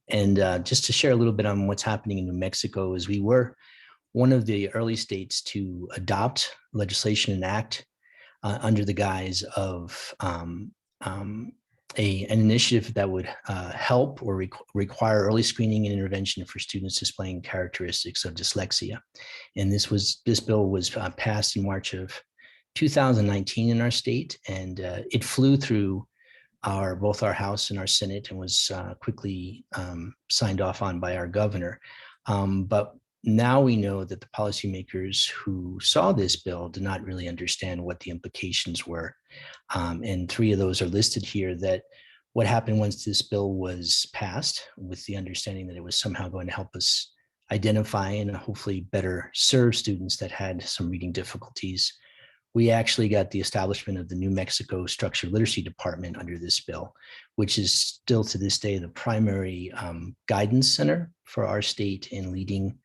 And just to share a little bit on what's happening in New Mexico, is we were one of the early states to adopt legislation and act under the guise of an initiative that would help or require early screening and intervention for students displaying characteristics of dyslexia. And this bill was passed in March of 2019 in our state, and it flew through both our House and our Senate and was quickly signed off on by our governor. But now we know that the policymakers who saw this bill did not really understand what the implications were. And three of those are listed here. That what happened once this bill was passed, with the understanding that it was somehow going to help us identify and hopefully better serve students that had some reading difficulties, we actually got the establishment of the New Mexico Structured Literacy Department under this bill, which is still to this day the primary guidance center for our state in leading,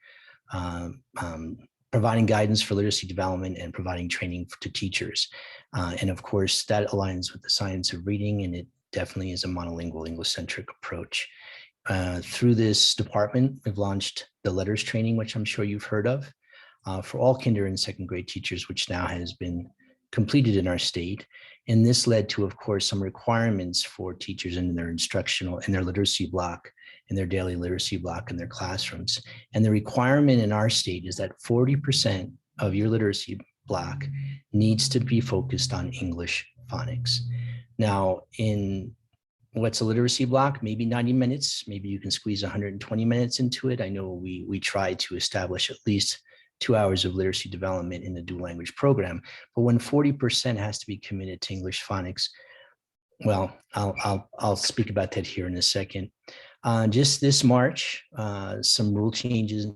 providing guidance for literacy development and providing training to teachers. And of course, that aligns with the science of reading, and it definitely is a monolingual English-centric approach. Through this department, we've launched the letters training, which I'm sure you've heard of, for all kinder and second grade teachers, which now has been completed in our state. And this led to, of course, some requirements for teachers in their instructional, in their literacy block, in their daily literacy block in their classrooms. And the requirement in our state is that 40% of your literacy block needs to be focused on English phonics. Now, in what's a literacy block? Maybe 90 minutes, maybe you can squeeze 120 minutes into it. I know we try to establish at least 2 hours of literacy development in the dual language program, but when 40% has to be committed to English phonics, well, I'll speak about that here in a second. Just this March, some rule changes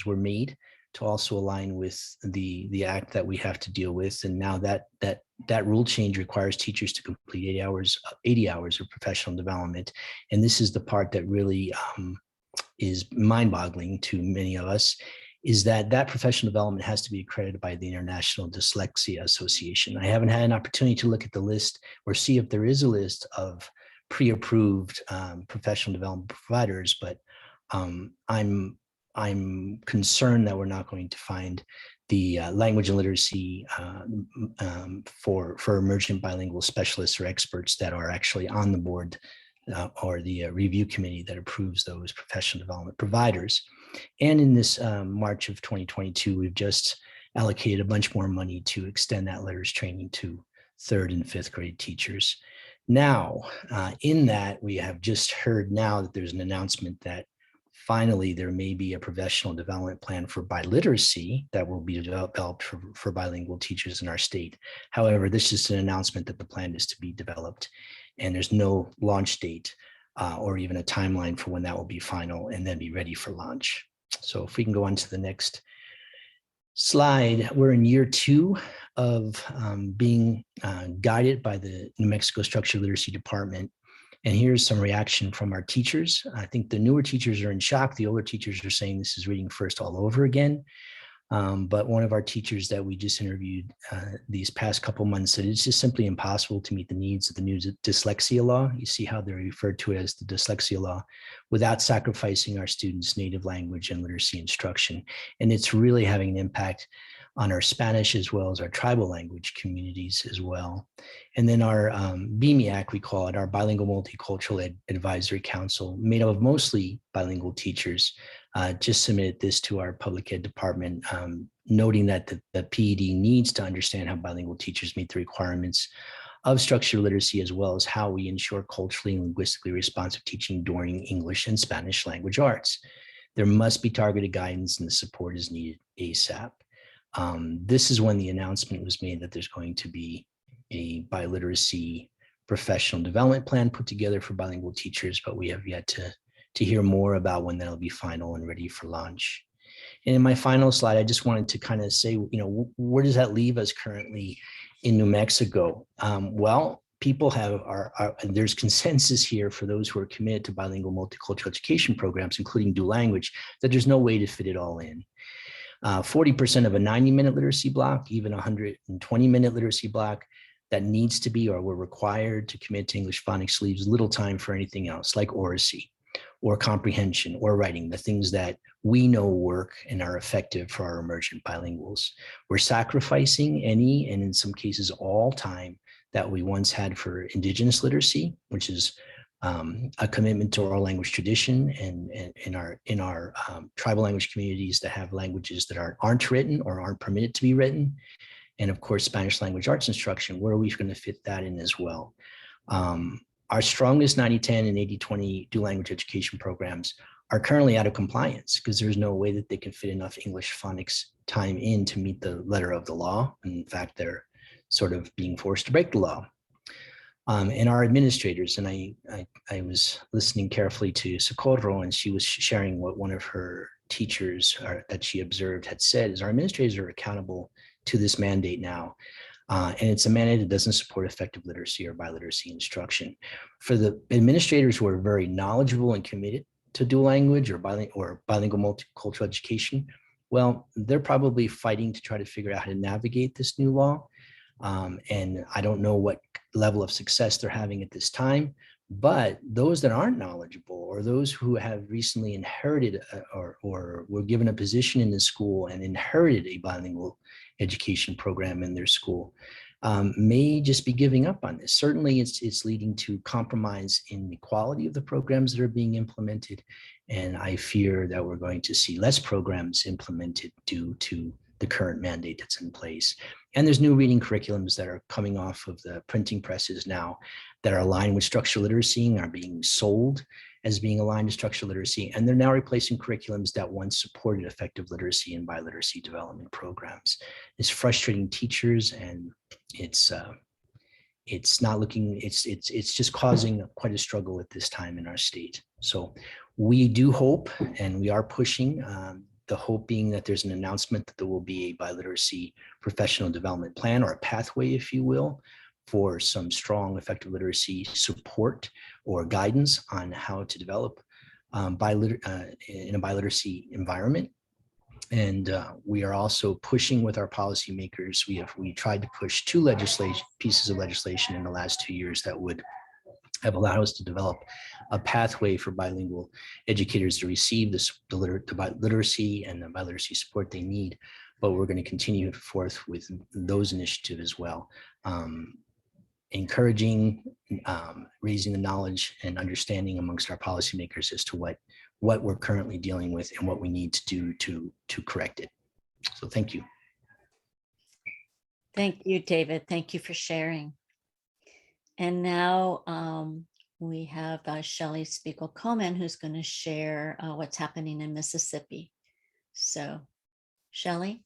were made to also align with the act that we have to deal with, and now that rule change requires teachers to complete 80 hours of professional development, and this is the part that really is mind-boggling to many of us. is that professional development has to be accredited by the International Dyslexia Association. I haven't had an opportunity to look at the list or see if there is a list of pre-approved professional development providers, but I'm concerned that we're not going to find the language and literacy for emergent bilingual specialists or experts that are actually on the board or the review committee that approves those professional development providers. And in this March of 2022, we've just allocated a bunch more money to extend that letters training to 3rd and 5th grade teachers. Now, in that, we have just heard now that there's an announcement that finally there may be a professional development plan for biliteracy that will be developed for bilingual teachers in our state. However, this is an announcement that the plan is to be developed, and there's no launch date or even a timeline for when that will be final and then be ready for launch. So if we can go on to the next slide, we're in year 2 of being guided by the New Mexico Structured Literacy Department. And here's some reaction from our teachers. I think the newer teachers are in shock. The older teachers are saying this is reading first all over again. But one of our teachers that we just interviewed these past couple months said it's just simply impossible to meet the needs of the new dyslexia law. You see how they're referred to it as the dyslexia law without sacrificing our students' native language and literacy instruction. And it's really having an impact on our Spanish as well as our tribal language communities as well. And then our BMEAC, we call it, our Bilingual Multicultural Advisory Council, made up of mostly bilingual teachers, just submitted this to our public ed department, noting that the PED needs to understand how bilingual teachers meet the requirements of structured literacy, as well as how we ensure culturally and linguistically responsive teaching during English and Spanish language arts. There must be targeted guidance and the support is needed ASAP. This is when the announcement was made that there's going to be a biliteracy professional development plan put together for bilingual teachers, but we have yet to hear more about when that'll be final and ready for launch. And in my final slide, I just wanted to kind of say, where does that leave us currently in New Mexico? Well, people there's consensus here for those who are committed to bilingual multicultural education programs, including dual language, that there's no way to fit it all in. 40% of a 90-minute literacy block, even 120-minute literacy block that needs to be or we're required to commit to English phonics leaves little time for anything else like oracy or comprehension or writing, the things that we know work and are effective for our emergent bilinguals. We're sacrificing any, and in some cases all, time that we once had for Indigenous literacy, which is a commitment to oral language tradition and in our tribal language communities that have languages that aren't written or aren't permitted to be written. And of course, Spanish language arts instruction, where are we going to fit that in as well? Our strongest 90-10 and 80-20 dual language education programs are currently out of compliance because there's no way that they can fit enough English phonics time in to meet the letter of the law. And in fact, they're sort of being forced to break the law. And our administrators, and I was listening carefully to Socorro, and she was sharing what one of her teachers that she observed had said is our administrators are accountable to this mandate now. And it's a mandate that doesn't support effective literacy or biliteracy instruction. For the administrators who are very knowledgeable and committed to dual language or bilingual multicultural education, well, they're probably fighting to try to figure out how to navigate this new law. And I don't know what level of success they're having at this time, but those that aren't knowledgeable or those who have recently inherited or were given a position in the school and inherited a bilingual education program in their school may just be giving up on this. Certainly it's leading to compromise in the quality of the programs that are being implemented. And I fear that we're going to see less programs implemented due to the current mandate that's in place. And there's new reading curriculums that are coming off of the printing presses now that are aligned with structural literacy and are being sold as being aligned to structural literacy. And they're now replacing curriculums that once supported effective literacy and biliteracy development programs. It's frustrating teachers, and it's not looking, it's just causing quite a struggle at this time in our state. So we do hope, and we are pushing, the hope being that there's an announcement that there will be a biliteracy professional development plan, or a pathway, if you will, for some strong effective literacy support or guidance on how to develop in a biliteracy environment. And we are also pushing with our policymakers. We tried to push two pieces of legislation in the last 2 years that would have allowed us to develop a pathway for bilingual educators to receive the literacy and the biliteracy support they need. But we're going to continue forth with those initiatives as well, encouraging, raising the knowledge and understanding amongst our policymakers as to what we're currently dealing with and what we need to do to correct it. So thank you. Thank you, David. Thank you for sharing. And now we have Shelley Spiegel-Coleman, who's going to share what's happening in Mississippi. So, Shelley.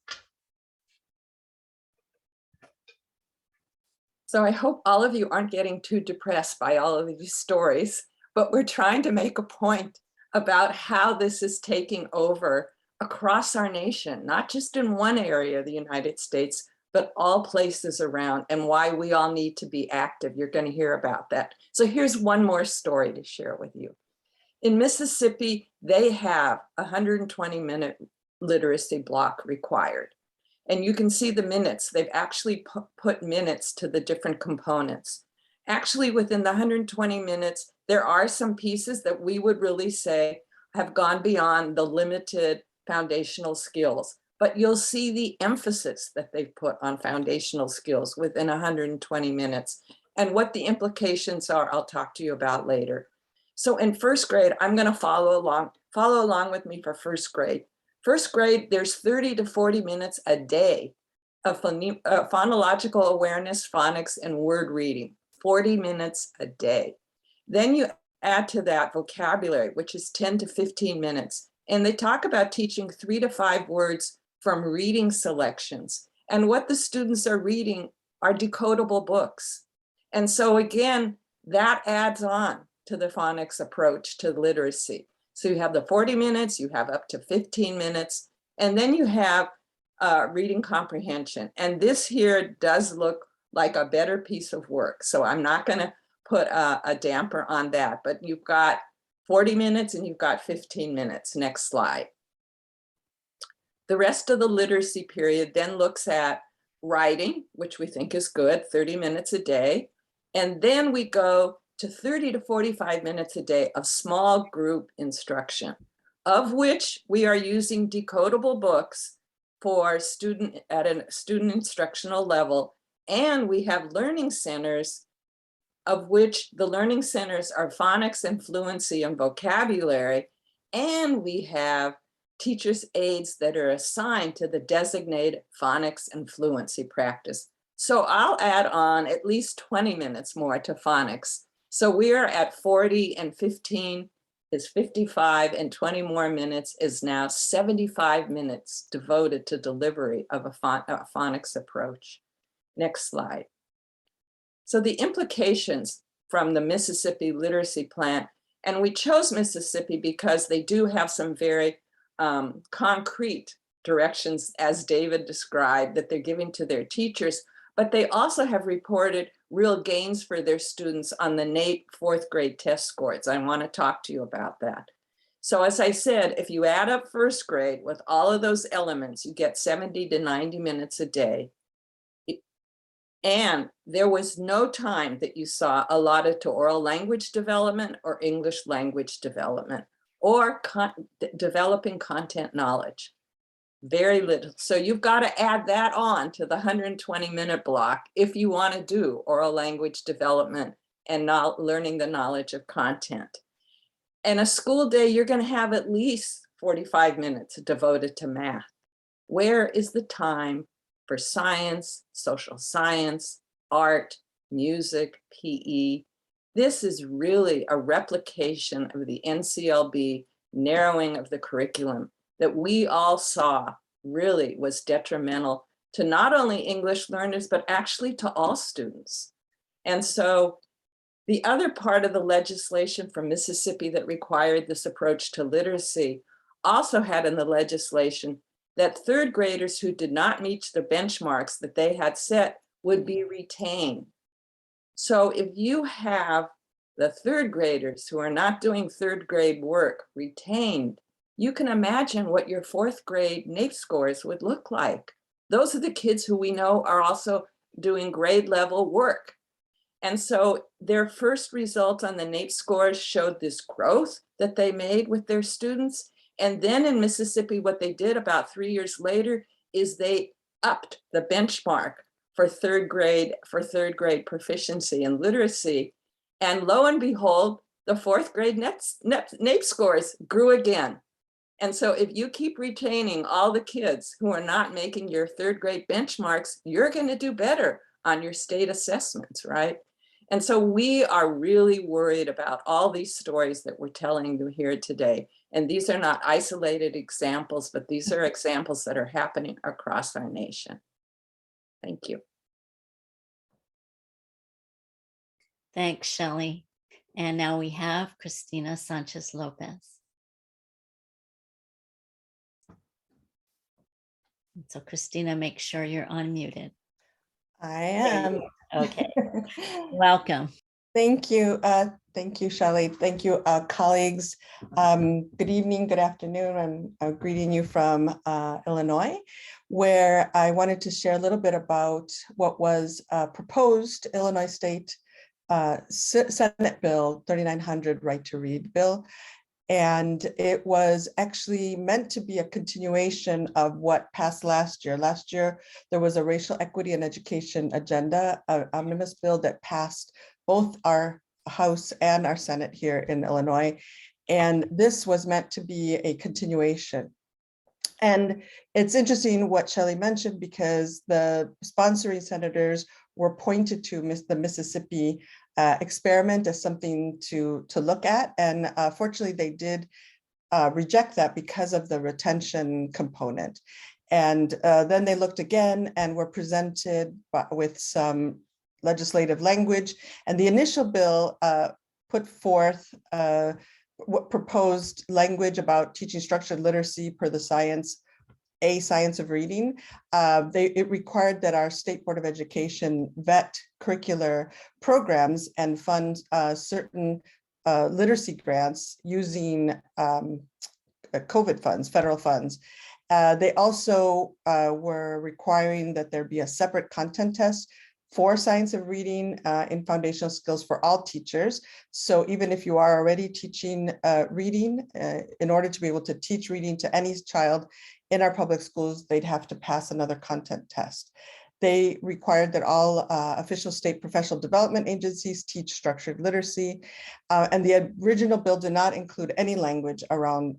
So I hope all of you aren't getting too depressed by all of these stories, but we're trying to make a point about how this is taking over across our nation, not just in one area of the United States, but all places around, and why we all need to be active. You're going to hear about that. So here's one more story to share with you. In Mississippi, they have a 120-minute literacy block required. And you can see the minutes. They've actually put minutes to the different components. Actually, within the 120 minutes, there are some pieces that we would really say have gone beyond the limited foundational skills. But you'll see the emphasis that they've put on foundational skills within 120 minutes. And what the implications are, I'll talk to you about later. So in first grade, I'm going to follow along with me for first grade. First grade, there's 30 to 40 minutes a day of phonological awareness, phonics, and word reading, 40 minutes a day. Then you add to that vocabulary, which is 10 to 15 minutes. And they talk about teaching 3 to 5 words from reading selections. And what the students are reading are decodable books. And so again, that adds on to the phonics approach to literacy. So you have the 40 minutes, you have up to 15 minutes, and then you have reading comprehension. And this here does look like a better piece of work. So I'm not going to put a damper on that, but you've got 40 minutes and you've got 15 minutes. Next slide. The rest of the literacy period then looks at writing, which we think is good, 30 minutes a day. And then we go to 30 to 45 minutes a day of small group instruction, of which we are using decodable books for student at a student instructional level. And we have learning centers, of which the learning centers are phonics and fluency and vocabulary. And we have teachers' aides that are assigned to the designated phonics and fluency practice. So I'll add on at least 20 minutes more to phonics. So we're at 40 and 15 is 55, and 20 more minutes is now 75 minutes devoted to delivery of a phonics approach. Next slide. So the implications from the Mississippi Literacy Plan, and we chose Mississippi because they do have some very concrete directions, as David described, that they're giving to their teachers, but they also have reported real gains for their students on the NAEP 4th grade test scores. I want to talk to you about that. So as I said, if you add up first grade with all of those elements, you get 70 to 90 minutes a day. And there was no time that you saw allotted to oral language development or English language development or developing content knowledge. Very little. So you've got to add that on to the 120-minute block if you want to do oral language development and not learning the knowledge of content. In a school day, you're going to have at least 45 minutes devoted to math. Where is the time for science, social science, art, music, PE? This is really a replication of the NCLB narrowing of the curriculum that we all saw really was detrimental to not only English learners, but actually to all students. And so the other part of the legislation from Mississippi that required this approach to literacy also had in the legislation that 3rd graders who did not meet the benchmarks that they had set would be retained. So if you have the 3rd graders who are not doing 3rd grade work retained, you can imagine what your 4th grade NAEP scores would look like. Those are the kids who we know are also doing grade level work. And so their first result on the NAEP scores showed this growth that they made with their students. And then in Mississippi, what they did about 3 years later is they upped the benchmark for third grade proficiency and literacy. And lo and behold, the 4th grade NAEP scores grew again. And so if you keep retaining all the kids who are not making your 3rd grade benchmarks, you're going to do better on your state assessments, right? And so we are really worried about all these stories that we're telling you here today. And these are not isolated examples, but these are examples that are happening across our nation. Thank you. Thanks, Shelley. And now we have Christina Sanchez Lopez. So Christina, make sure you're unmuted. I am. Okay, welcome. Thank you. Thank you, Shelley. Thank you, colleagues. Good evening, good afternoon. I'm greeting you from Illinois, where I wanted to share a little bit about what was proposed Illinois State Senate Bill 3900 Right to Read bill. And it was actually meant to be a continuation of what passed last year. Last year, there was a racial equity and education agenda, an omnibus bill that passed both our House and our Senate here in Illinois. And this was meant to be a continuation. And it's interesting what Shelley mentioned, because the sponsoring senators were pointed to the Mississippi experiment as something to look at. And fortunately, they did reject that because of the retention component. And then they looked again and were presented with some legislative language. And the initial bill put forth what proposed language about teaching structured literacy per the science of reading. It required that our State Board of Education vet curricular programs and fund certain literacy grants using COVID funds, federal funds. They also were requiring that there be a separate content test for science of reading in foundational skills for all teachers. So even if you are already teaching reading, in order to be able to teach reading to any child in our public schools, they'd have to pass another content test. They required that all official state professional development agencies teach structured literacy. And the original bill did not include any language around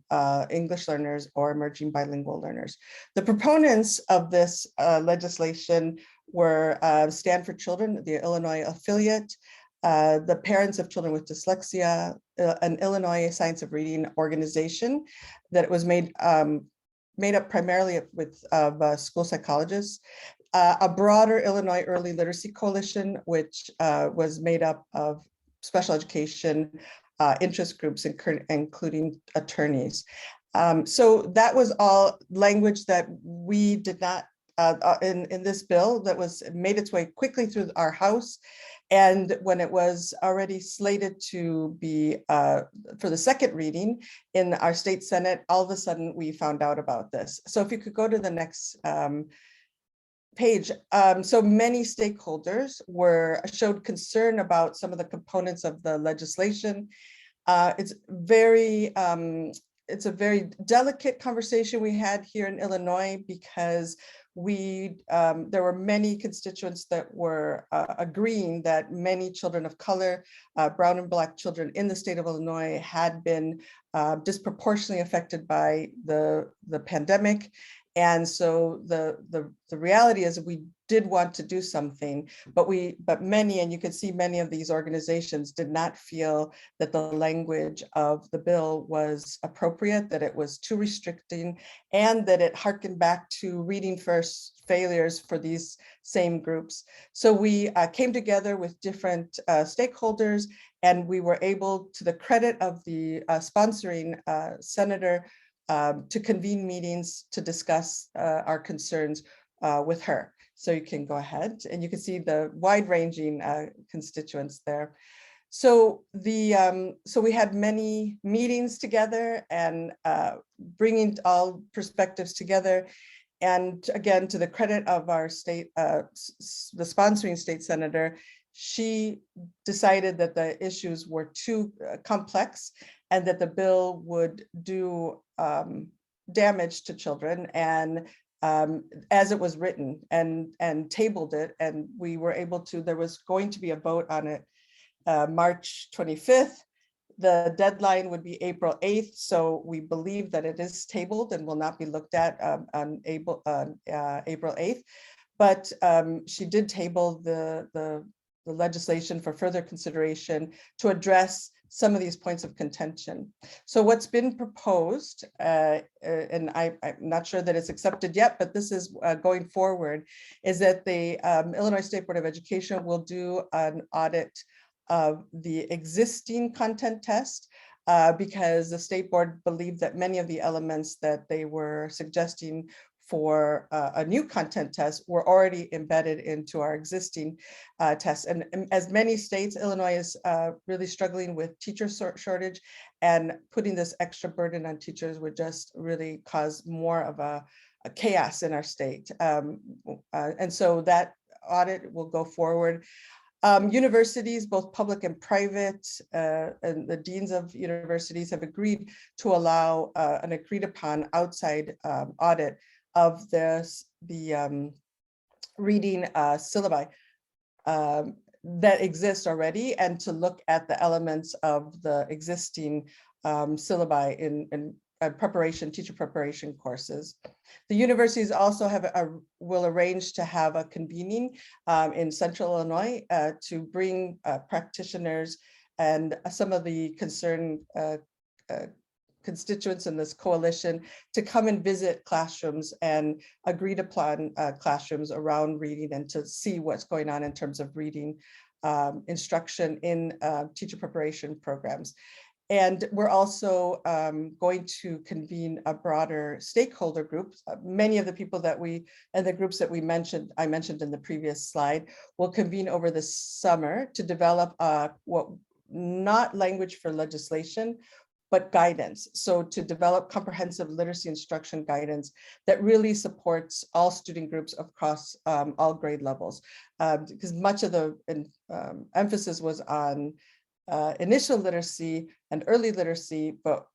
English learners or emerging bilingual learners. The proponents of this legislation were Stand for Children, the Illinois affiliate, the Parents of Children with Dyslexia, an Illinois Science of Reading organization that was made up primarily with school psychologists, a broader Illinois Early Literacy Coalition, which was made up of special education interest groups, including attorneys. So that was all language that we did not, in this bill, that was made its way quickly through our House. And when it was already slated to be for the second reading in our state Senate, all of a sudden we found out about this. So if you could go to the next page. So many stakeholders showed concern about some of the components of the legislation. It's a very delicate conversation we had here in Illinois, because there were many constituents that were agreeing that many children of color, brown and Black children in the state of Illinois had been disproportionately affected by the pandemic. And so the reality is we did want to do something, but many, and you can see many of these organizations did not feel that the language of the bill was appropriate, that it was too restricting, and that it harkened back to reading first failures for these same groups. So we came together with different stakeholders, and we were able, to the credit of the sponsoring senator, to convene meetings to discuss our concerns with her. So you can go ahead and you can see the wide-ranging constituents there. So so we had many meetings together and bringing all perspectives together. And again, to the credit of our state, the sponsoring state senator, she decided that the issues were too complex and that the bill would do damage to children, and as it was written, and tabled it. And we were able to, there was going to be a vote on it March 25th. The deadline would be April 8th. So we believe that it is tabled and will not be looked at on April 8th. But she did table the legislation for further consideration to address some of these points of contention. So what's been proposed, and I'm not sure that it's accepted yet, but this is going forward, is that the Illinois State Board of Education will do an audit of the existing content test, because the state board believed that many of the elements that they were suggesting for a new content test were already embedded into our existing tests. And as many states, Illinois is really struggling with teacher shortage, and putting this extra burden on teachers would just really cause more of a chaos in our state. And so that audit will go forward. Universities, both public and private, and the deans of universities have agreed to allow an agreed upon outside audit of the reading syllabi that exist already, and to look at the elements of the existing syllabi in preparation, teacher preparation courses. The universities also will arrange to have a convening in Central Illinois to bring practitioners and some of the concerned constituents in this coalition to come and visit classrooms and agreed upon classrooms around reading, and to see what's going on in terms of reading instruction in teacher preparation programs. And we're also going to convene a broader stakeholder group. Many of the people that and the groups that I mentioned in the previous slide, will convene over the summer to develop not language for legislation, but guidance. So to develop comprehensive literacy instruction guidance that really supports all student groups across all grade levels. Because much of the emphasis was on initial literacy and early literacy, but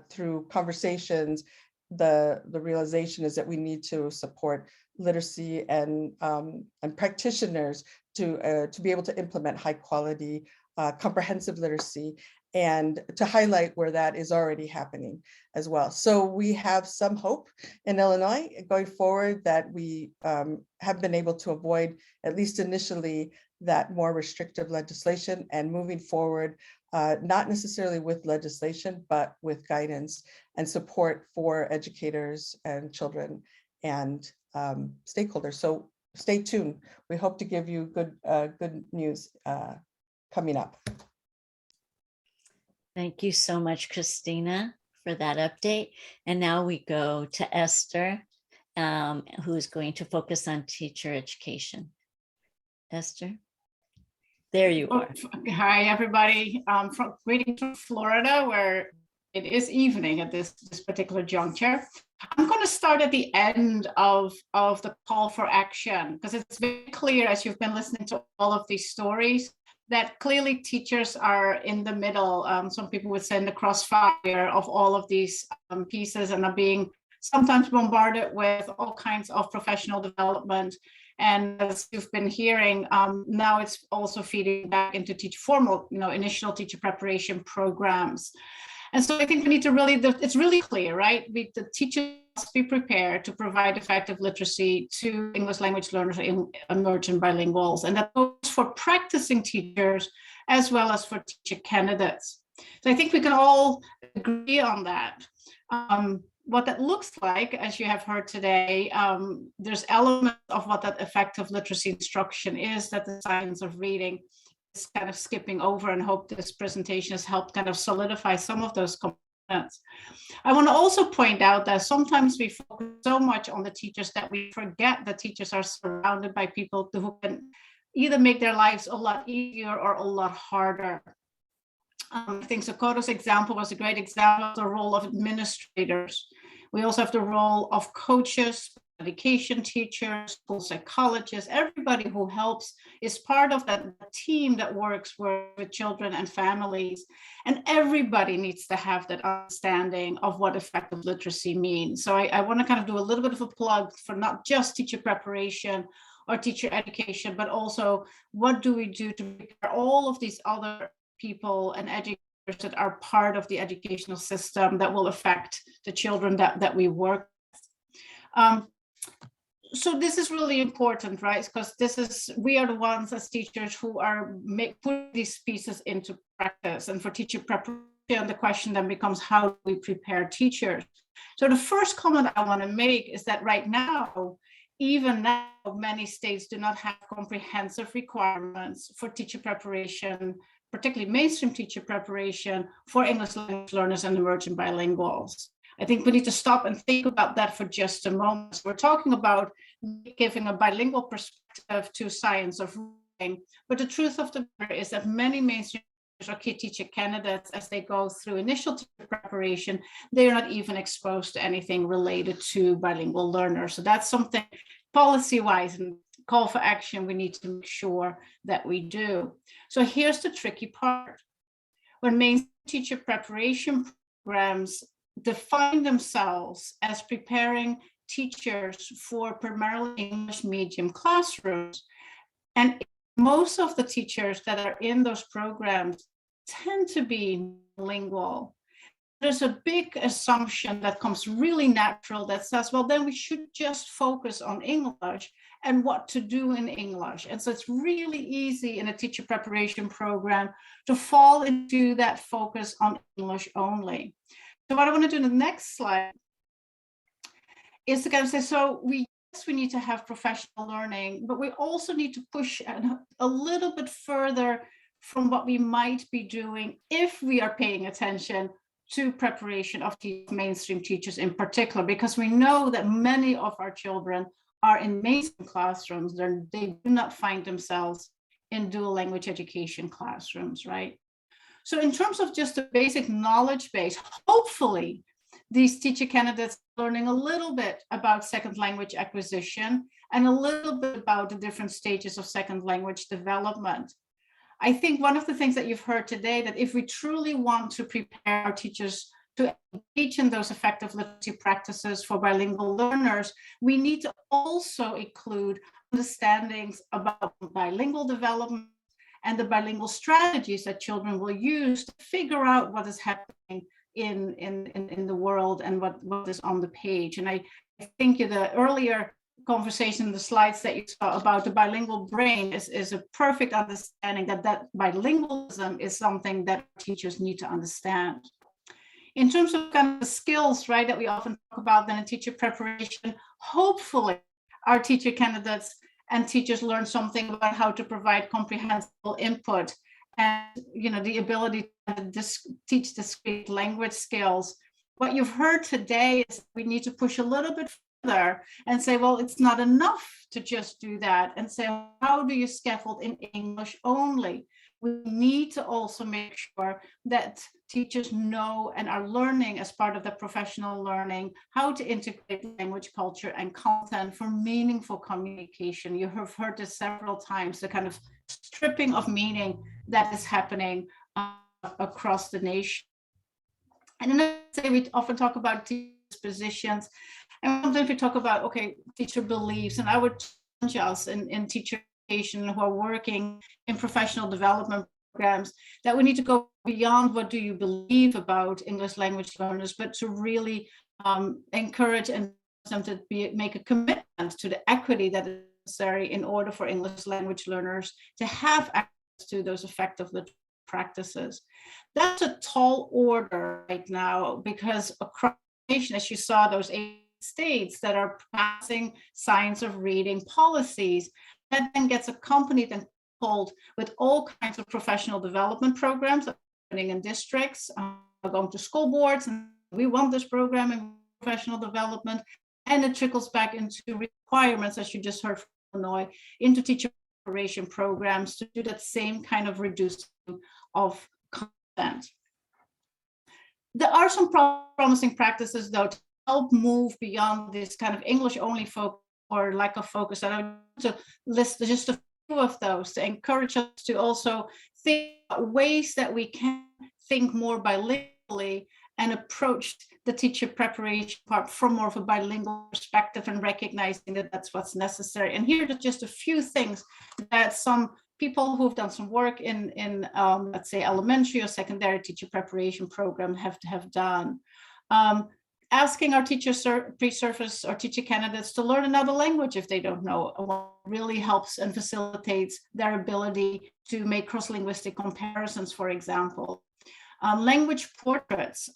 through conversations, the realization is that we need to support literacy and practitioners to be able to implement high quality comprehensive literacy, and to highlight where that is already happening as well. So we have some hope in Illinois going forward that we have been able to avoid, at least initially, that more restrictive legislation, and moving forward, not necessarily with legislation, but with guidance and support for educators and children and stakeholders. So stay tuned. We hope to give you good news coming up. Thank you so much, Christina, for that update. And now we go to Esther, who is going to focus on teacher education. Esther, there you are. Hi, everybody. Greetings from Florida, where it is evening at this particular juncture. I'm going to start at the end of the call for action, because it's very clear, as you've been listening to all of these stories, that clearly teachers are in the middle. Some people would say in the crossfire of all of these pieces, and are being sometimes bombarded with all kinds of professional development. And as you've been hearing, now it's also feeding back into formal, initial teacher preparation programs. And so I think we need to it's really clear, right? The teachers must be prepared to provide effective literacy to English language learners in emerging bilinguals. And that goes for practicing teachers as well as for teacher candidates. So I think we can all agree on that. What that looks like, as you have heard today, there's elements of what that effective literacy instruction is that the science of reading is kind of skipping over, and hope this presentation has helped kind of solidify some of those components. I want to also point out that sometimes we focus so much on the teachers that we forget that teachers are surrounded by people who can either make their lives a lot easier or a lot harder. I think Sokoto's example was a great example of the role of administrators. We also have the role of coaches, education teachers, school psychologists, everybody who helps is part of that team that works with children and families. And everybody needs to have that understanding of what effective literacy means. So I want to kind of do a little bit of a plug for not just teacher preparation or teacher education, but also what do we do to prepare all of these other people and educators that are part of the educational system that will affect the children that we work with. So this is really important, right? Because we are the ones as teachers who are putting these pieces into practice. And for teacher preparation, the question then becomes, how do we prepare teachers? So the first comment I want to make is that right now, even now, many states do not have comprehensive requirements for teacher preparation, particularly mainstream teacher preparation for English language learners and emerging bilinguals. I think we need to stop and think about that for just a moment. We're talking about giving a bilingual perspective to science of reading, but the truth of the matter is that many mainstream or key teacher candidates, as they go through initial teacher preparation, they're not even exposed to anything related to bilingual learners. So that's something policy-wise and call for action we need to make sure that we do. So here's the tricky part. When mainstream teacher preparation programs define themselves as preparing teachers for primarily English medium classrooms, and most of the teachers that are in those programs tend to be lingual, there's a big assumption that comes really natural that says, well, then we should just focus on English and what to do in English. And so it's really easy in a teacher preparation program to fall into that focus on English only. So what I want to do in the next slide is to kind of say, so we need to have professional learning, but we also need to push a little bit further from what we might be doing if we are paying attention to preparation of mainstream teachers in particular, because we know that many of our children are in mainstream classrooms. They do not find themselves in dual language education classrooms, right? So in terms of just a basic knowledge base, hopefully these teacher candidates are learning a little bit about second language acquisition and a little bit about the different stages of second language development. I think one of the things that you've heard today, that if we truly want to prepare our teachers to engage in those effective literacy practices for bilingual learners, we need to also include understandings about bilingual development and the bilingual strategies that children will use to figure out what is happening in the world and what is on the page. And I think the earlier conversation in the slides that you saw about the bilingual brain is a perfect understanding that bilingualism is something that teachers need to understand. In terms of kind of the skills, right, that we often talk about then in teacher preparation, hopefully our teacher candidates and teachers learn something about how to provide comprehensible input and, you know, the ability to teach discrete language skills. What you've heard today is we need to push a little bit further and say, well, it's not enough to just do that, and say, how do you scaffold in English only? We need to also make sure that teachers know and are learning as part of the professional learning how to integrate language, culture, and content for meaningful communication. You have heard this several times, the kind of stripping of meaning that is happening across the nation. And then I say we often talk about teacher positions, and sometimes we talk about, okay, teacher beliefs, and I would challenge us in teacher education who are working in professional development programs that we need to go beyond what do you believe about English language learners, but to really encourage and them to make a commitment to the equity that is necessary in order for English language learners to have access to those effective practices. That's a tall order right now, because across the nation, as you saw, those 8 states that are passing science of reading policies, that then gets accompanied and coupled with all kinds of professional development programs happening in districts, going to school boards, and we want this program in professional development, and it trickles back into requirements, as you just heard from Illinois, into teacher preparation programs to do that same kind of reducing of content There are some promising practices, though, to help move beyond this kind of English-only focus or lack of focus. And I want to list just a few of those to encourage us to also think about ways that we can think more bilingually and approach the teacher preparation part from more of a bilingual perspective and recognizing that that's what's necessary. And here are just a few things that some people who've done some work in let's say, elementary or secondary teacher preparation program have done. Asking our pre-service or teacher candidates to learn another language if they don't know really helps and facilitates their ability to make cross-linguistic comparisons, for example. Language portraits,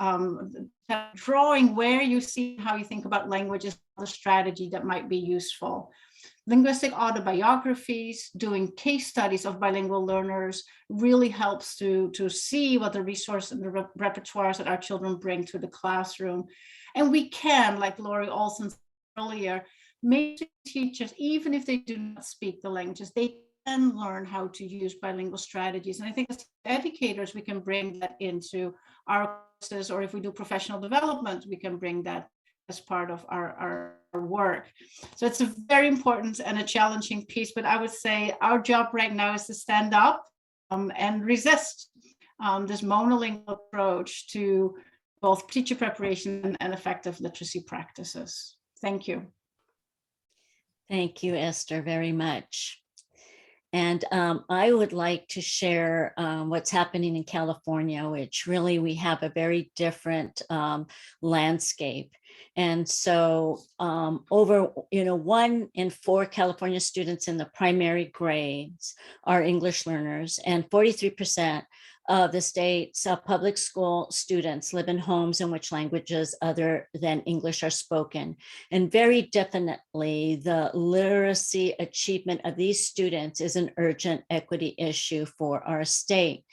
drawing where you see how you think about language is a strategy that might be useful. Linguistic autobiographies, doing case studies of bilingual learners really helps to see what the resource and the repertoires that our children bring to the classroom. And we can, like Lori Olson said earlier, make teachers, even if they do not speak the languages, they can learn how to use bilingual strategies. And I think as educators, we can bring that into our courses, or if we do professional development, we can bring that as part of our work. So it's a very important and a challenging piece, but I would say our job right now is to stand up and resist this monolingual approach to both teacher preparation and effective literacy practices. Thank you. Thank you, Esther, very much. And I would like to share what's happening in California, which really we have a very different landscape. And so over, 1 in 4 California students in the primary grades are English learners, and 43% of the state's public school students live in homes in which languages other than English are spoken. And very definitely the literacy achievement of these students is an urgent equity issue for our state.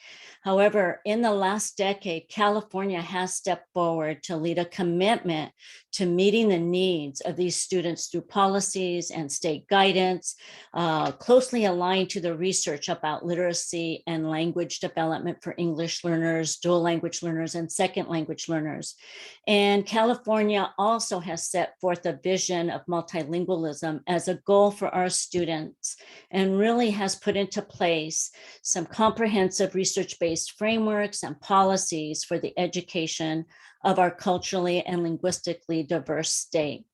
However, in the last decade, California has stepped forward to lead a commitment to meeting the needs of these students through policies and state guidance, closely aligned to the research about literacy and language development for English learners, dual language learners, and second language learners. And California also has set forth a vision of multilingualism as a goal for our students, and really has put into place some comprehensive research-based frameworks and policies for the education of our culturally and linguistically diverse state.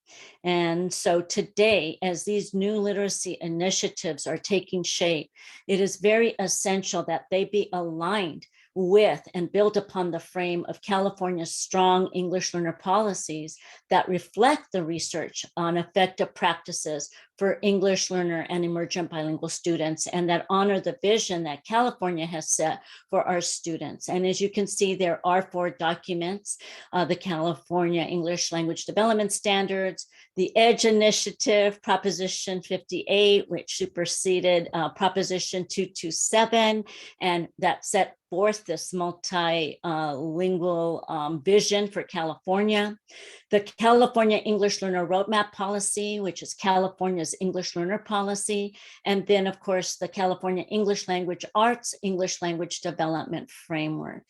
And so today, as these new literacy initiatives are taking shape, it is very essential that they be aligned with and build upon the frame of California's strong English learner policies that reflect the research on effective practices for English learner and emergent bilingual students, and that honor the vision that California has set for our students. And as you can see, there are 4 documents, the California English Language Development Standards, the EDGE Initiative, Proposition 58, which superseded Proposition 227, and that set forth this multilingual vision for California. The California English Learner Roadmap Policy, which is California's English Learner Policy. And then, of course, the California English Language Arts English Language Development Framework.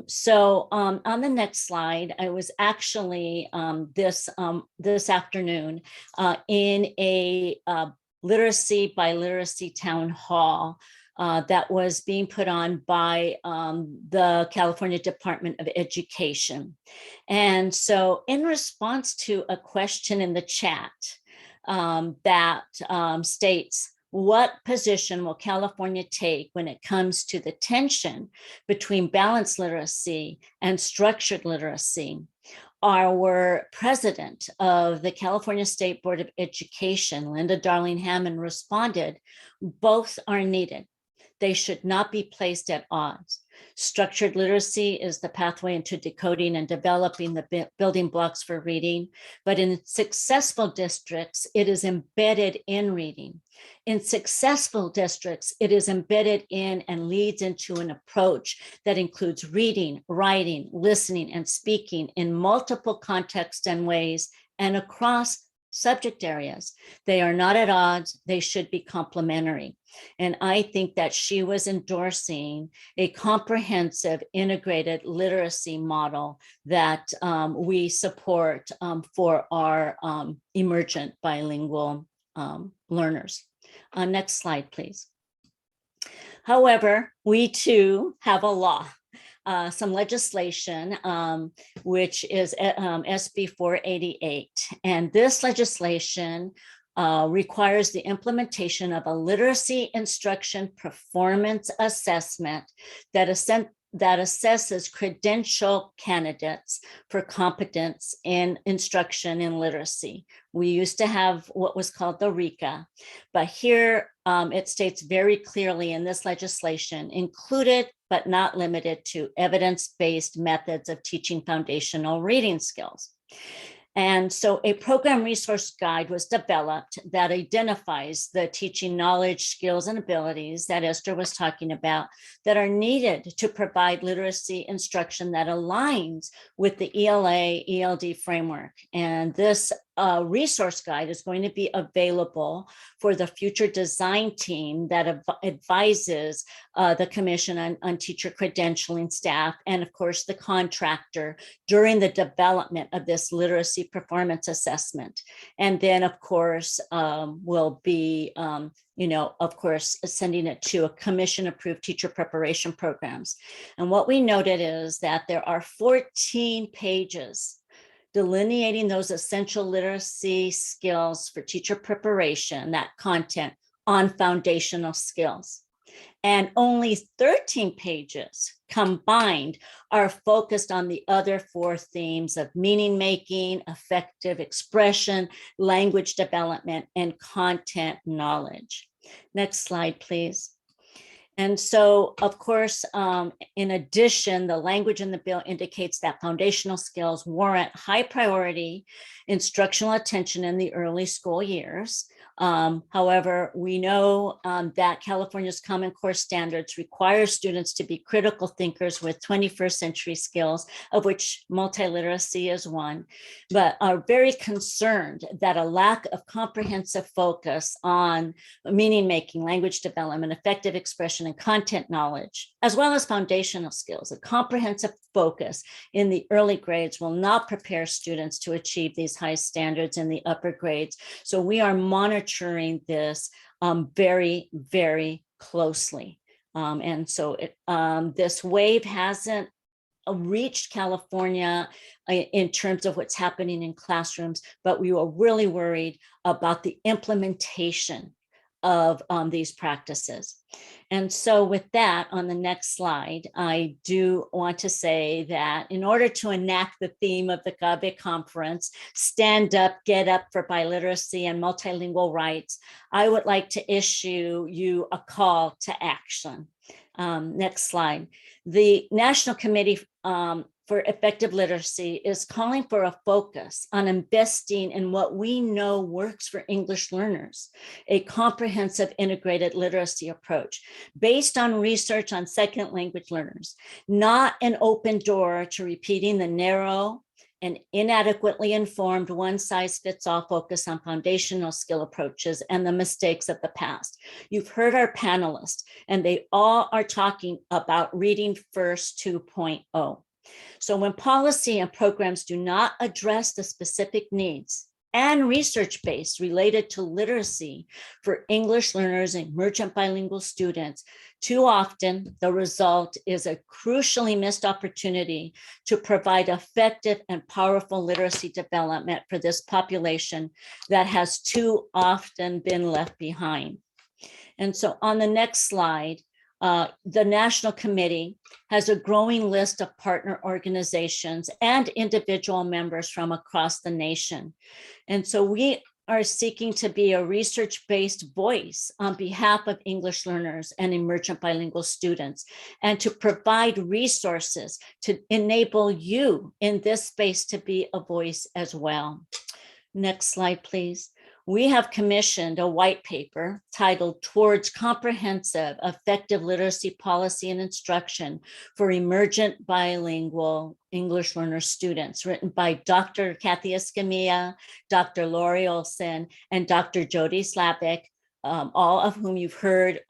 So on the next slide, I was actually this afternoon in a literacy by literacy town hall that was being put on by the California Department of Education. And so in response to a question in the chat that states, what position will California take when it comes to the tension between balanced literacy and structured literacy? Our president of the California State Board of Education, Linda Darling Hammond, responded, both are needed. They should not be placed at odds. Structured literacy is the pathway into decoding and developing the building blocks for reading, but in successful districts, it is embedded in reading. In successful districts, it is embedded in and leads into an approach that includes reading, writing, listening, and speaking in multiple contexts and ways and across subject areas. They are not at odds. They should be complementary. And I think that she was endorsing a comprehensive integrated literacy model that we support for our emergent bilingual learners. Next slide, please. However, we too have a law. Some legislation, which is SB 488. And this legislation requires the implementation of a literacy instruction performance assessment that assesses credential candidates for competence in instruction in literacy. We used to have what was called the RICA, but here it states very clearly in this legislation, included but not limited to evidence-based methods of teaching foundational reading skills. And so a program resource guide was developed that identifies the teaching knowledge, skills, and abilities that Esther was talking about that are needed to provide literacy instruction that aligns with the ELA, ELD framework. And this resource guide is going to be available for the future design team that advises the Commission on Teacher Credentialing staff, and of course the contractor during the development of this literacy performance assessment. And then of course we'll be of course, sending it to a commission-approved teacher preparation programs. And what we noted is that there are 14 pages delineating those essential literacy skills for teacher preparation, that content on foundational skills. And only 13 pages combined are focused on the other 4 themes of meaning making, effective expression, language development, and content knowledge. Next slide, please. And so, of course, in addition, the language in the bill indicates that foundational skills warrant high priority instructional attention in the early school years. However, we know that California's Common Core standards require students to be critical thinkers with 21st century skills, of which multiliteracy is one, but are very concerned that a lack of comprehensive focus on meaning making, language development, effective expression, and content knowledge, as well as foundational skills, a comprehensive focus in the early grades will not prepare students to achieve these high standards in the upper grades. So we are monitoring this very, very closely. And so this wave hasn't reached California in terms of what's happening in classrooms, but we were really worried about the implementation of these practices. And so with that, on the next slide, I do want to say that in order to enact the theme of the CABE conference, stand up, get up for biliteracy and multilingual rights, I would like to issue you a call to action. Next slide. The National Committee for Effective Literacy is calling for a focus on investing in what we know works for English learners, a comprehensive integrated literacy approach based on research on second language learners, not an open door to repeating the narrow and inadequately informed one-size-fits-all focus on foundational skill approaches and the mistakes of the past. You've heard our panelists, and they all are talking about Reading First 2.0. So when policy and programs do not address the specific needs and research base related to literacy for English learners and emergent bilingual students, too often the result is a crucially missed opportunity to provide effective and powerful literacy development for this population that has too often been left behind. And so on the next slide, the National Committee has a growing list of partner organizations and individual members from across the nation. And so we are seeking to be a research-based voice on behalf of English learners and emergent bilingual students, and to provide resources to enable you in this space to be a voice as well. Next slide, please. we have commissioned a white paper titled Towards Comprehensive Effective Literacy Policy and Instruction for Emergent Bilingual English Learner Students, written by Dr. Kathy Escamilla, Dr. Lori Olson, and Dr. Jody Slapik, all of whom you've heard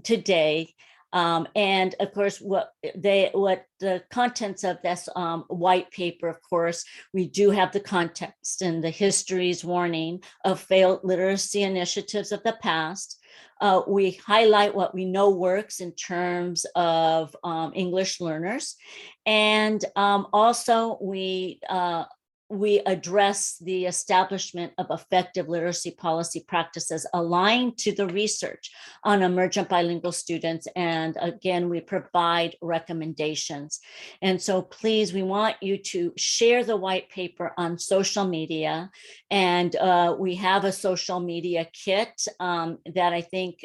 today. And of course, what the contents of this white paper, of course, we do have the context and the history's warning of failed literacy initiatives of the past. We highlight what we know works in terms of English learners. And also we address the establishment of effective literacy policy practices aligned to the research on emergent bilingual students. And again, we provide recommendations. And so please, we want you to share the white paper on social media. And we have a social media kit that I think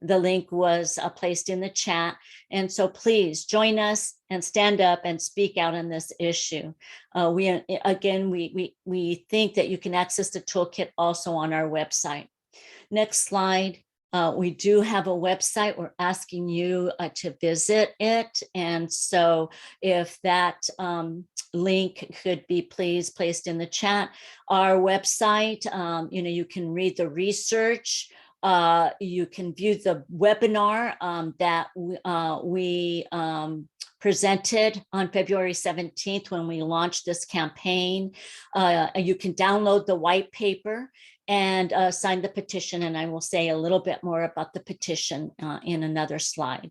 the link was placed in the chat. And so please join us and stand up and speak out on this issue. We think that you can access the toolkit also on our website. Next slide. We do have a website. We're asking you to visit it. And so if that link could be please placed in the chat, our website, you can read the research. You can view the webinar that we presented on February 17th when we launched this campaign. You can download the white paper and sign the petition. And I will say a little bit more about the petition in another slide.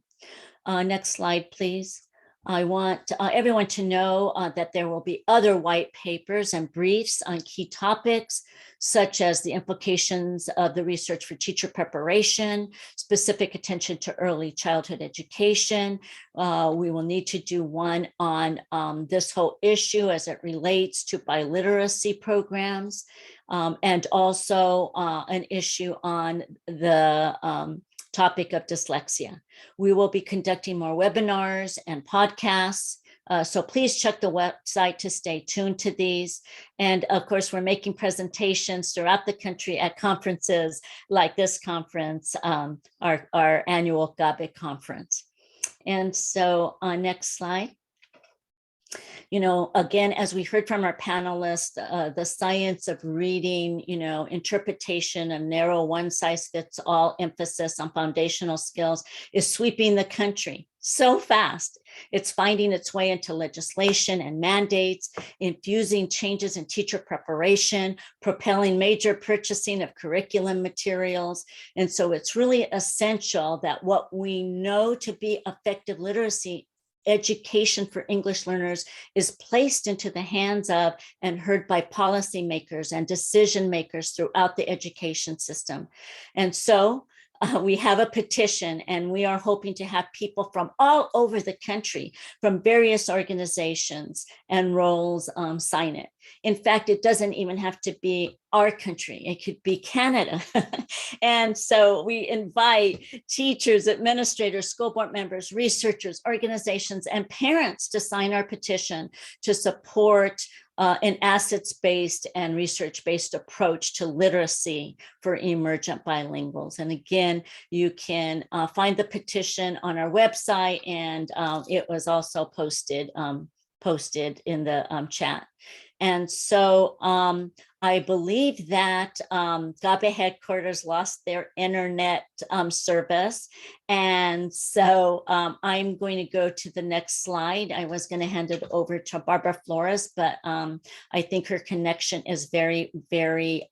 Next slide, please. I want everyone to know that there will be other white papers and briefs on key topics, such as the implications of the research for teacher preparation, specific attention to early childhood education. We will need to do one on this whole issue as it relates to biliteracy programs, and also an issue on the topic of dyslexia. We will be conducting more webinars and podcasts. So please check the website to stay tuned to these. And of course, we're making presentations throughout the country at conferences like this conference, our annual CABE conference. And so next slide. Again, as we heard from our panelists, the science of reading, interpretation of narrow one-size-fits-all emphasis on foundational skills is sweeping the country so fast. It's finding its way into legislation and mandates, infusing changes in teacher preparation, propelling major purchasing of curriculum materials. And so it's really essential that what we know to be effective literacy education for English learners is placed into the hands of and heard by policymakers and decision makers throughout the education system. And so we have a petition, and we are hoping to have people from all over the country, from various organizations and roles, sign it. In fact, it doesn't even have to be our country. It could be Canada. And so we invite teachers, administrators, school board members, researchers, organizations, and parents to sign our petition to support an assets-based and research-based approach to literacy for emergent bilinguals. And again, you can find the petition on our website, and it was also posted in the chat. And so I believe that CABE headquarters lost their internet service. And so I'm going to go to the next slide. I was going to hand it over to Barbara Flores, but I think her connection is very, very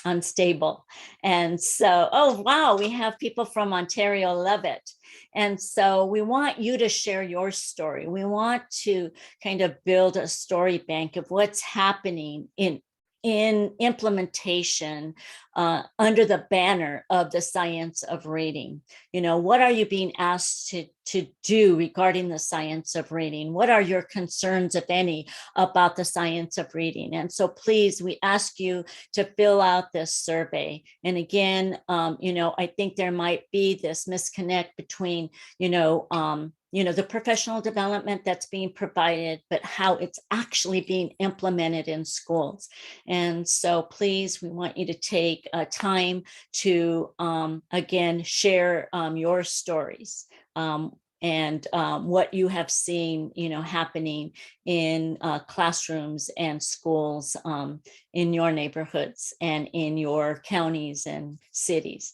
unstable. And so, oh, wow, we have people from Ontario, love it. And so we want you to share your story. We want to kind of build a story bank of what's happening in implementation under the banner of the science of reading. What are you being asked to do regarding the science of reading? What are your concerns, if any, about the science of reading? And so please, we ask you to fill out this survey. And again, I think there might be this disconnect between, the professional development that's being provided, but how it's actually being implemented in schools. And so please, we want you to take time to, again, share your stories and what you have seen, happening in classrooms and schools in your neighborhoods and in your counties and cities.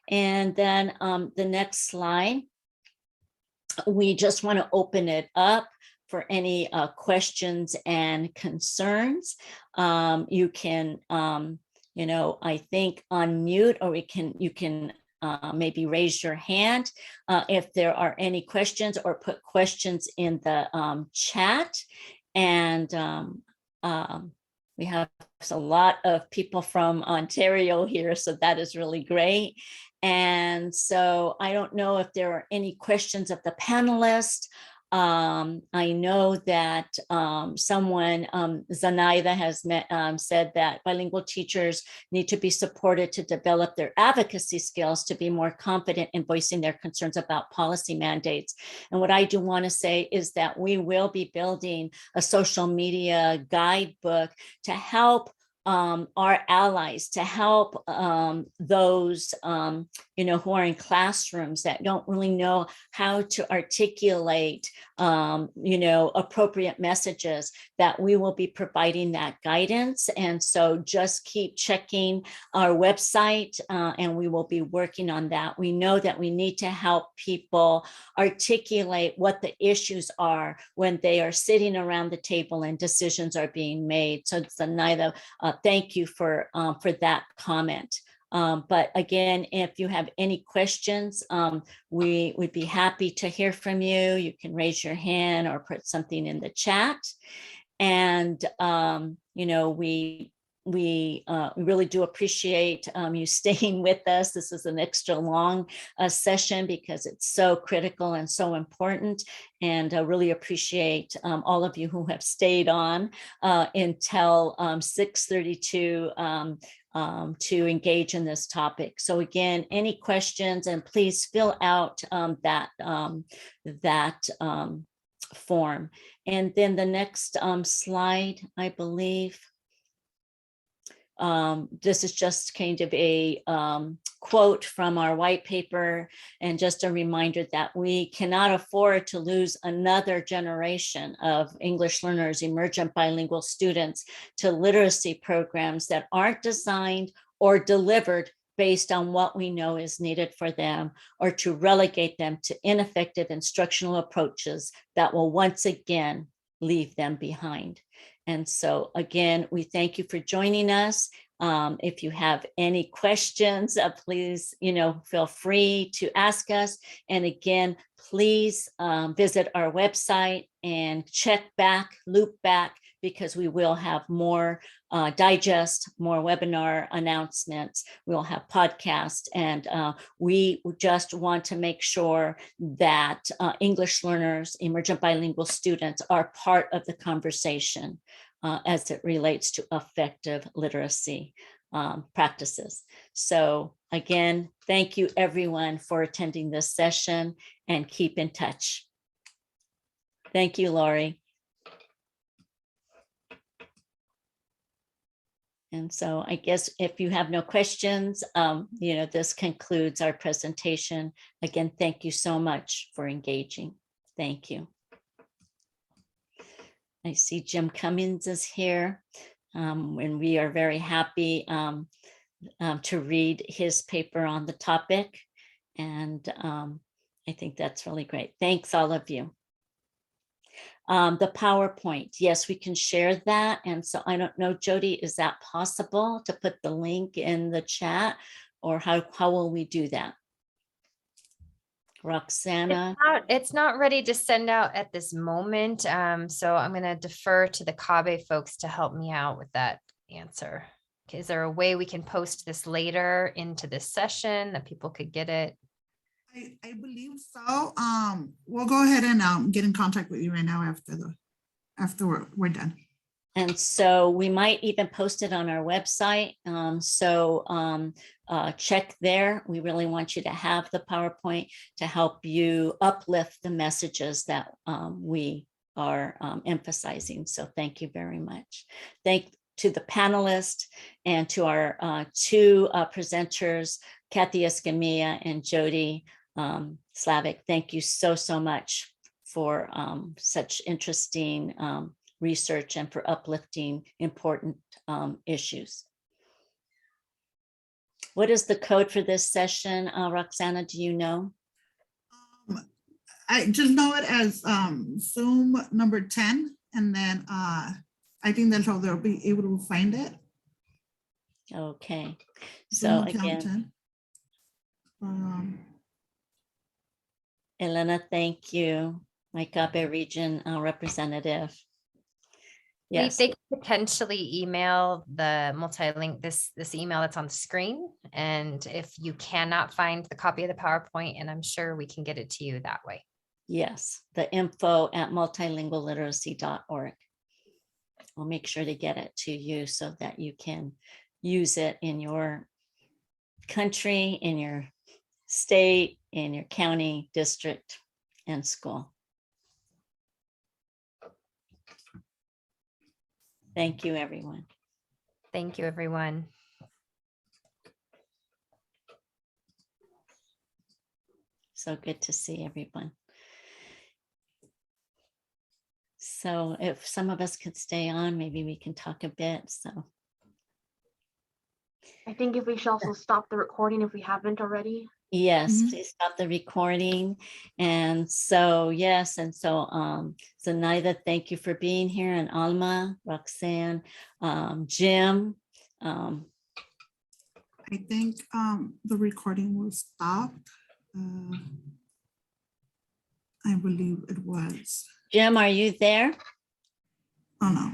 And then the next slide, we just want to open it up for any questions and concerns. You can, I think unmute, or you can maybe raise your hand if there are any questions, or put questions in the chat. And we have a lot of people from Ontario here, so that is really great. And so I don't know if there are any questions of the panelists. I know that someone, Zenaida, has said that bilingual teachers need to be supported to develop their advocacy skills to be more confident in voicing their concerns about policy mandates. And what I do want to say is that we will be building a social media guidebook to help our allies, to help those who are in classrooms that don't really know how to articulate appropriate messages, that we will be providing that guidance. And so just keep checking our website and we will be working on that. We know that we need to help people articulate what the issues are when they are sitting around the table and decisions are being made. So Zenaida, thank you for that comment. But again, if you have any questions, we would be happy to hear from you. You can raise your hand or put something in the chat. And, we really do appreciate you staying with us. This is an extra long session because it's so critical and so important. And I really appreciate all of you who have stayed on until 6:32 to engage in this topic. So again, any questions, and please fill out that form. And then the next slide, I believe. This is just kind of a quote from our white paper, and just a reminder that we cannot afford to lose another generation of English learners, emergent bilingual students, to literacy programs that aren't designed or delivered based on what we know is needed for them, or to relegate them to ineffective instructional approaches that will once again leave them behind. And so again, we thank you for joining us. If you have any questions, please, feel free to ask us. And again, please visit our website and loop back, because we will have more digest, more webinar announcements. We'll have podcasts, and we just want to make sure that English learners, emergent bilingual students, are part of the conversation as it relates to effective literacy practices. So again, thank you everyone for attending this session, and keep in touch. Thank you, Lori. And so I guess if you have no questions, this concludes our presentation. Again, thank you so much for engaging. Thank you. I see Jim Cummins is here, and we are very happy to read his paper on the topic. And I think that's really great. Thanks, all of you. The PowerPoint, yes, we can share that. And so I don't know, Jody, is that possible to put the link in the chat, or how will we do that? Roxana? It's not ready to send out at this moment. So I'm going to defer to the CABE folks to help me out with that answer. Okay, is there a way we can post this later into this session that people could get it? I believe so. We'll go ahead and get in contact with you right now after we're done. And so we might even post it on our website. Check there. We really want you to have the PowerPoint to help you uplift the messages that we are emphasizing. So thank you very much. Thank to the panelists and to our two presenters, Kathy Escamilla and Jody Slavic. Thank you so much for such interesting research and for uplifting important issues. What is the code for this session? Roxana, do you know? I just know it as Zoom number 10, and then I think that's how they'll be able to find it. Okay, Zoom so account again, 10. Elena, thank you. My CABE region representative. Yes. They could potentially email the multi-link, this email that's on the screen. And if you cannot find the copy of the PowerPoint, and I'm sure we can get it to you that way. Yes, the info@multilingualliteracy.org. I'll make sure to get it to you so that you can use it in your country, in your state, in your county, district, and school. Thank you, everyone. Thank you, everyone. So good to see everyone. So if some of us could stay on, maybe we can talk a bit. So I think if we should also stop the recording if we haven't already. yes, Mhm. please stop the recording. And so, yes, and so Zenaida, thank you for being here, and Alma, Roxanne, Jim. I think the recording was stopped. I believe it was. Jim, are you there? Oh no.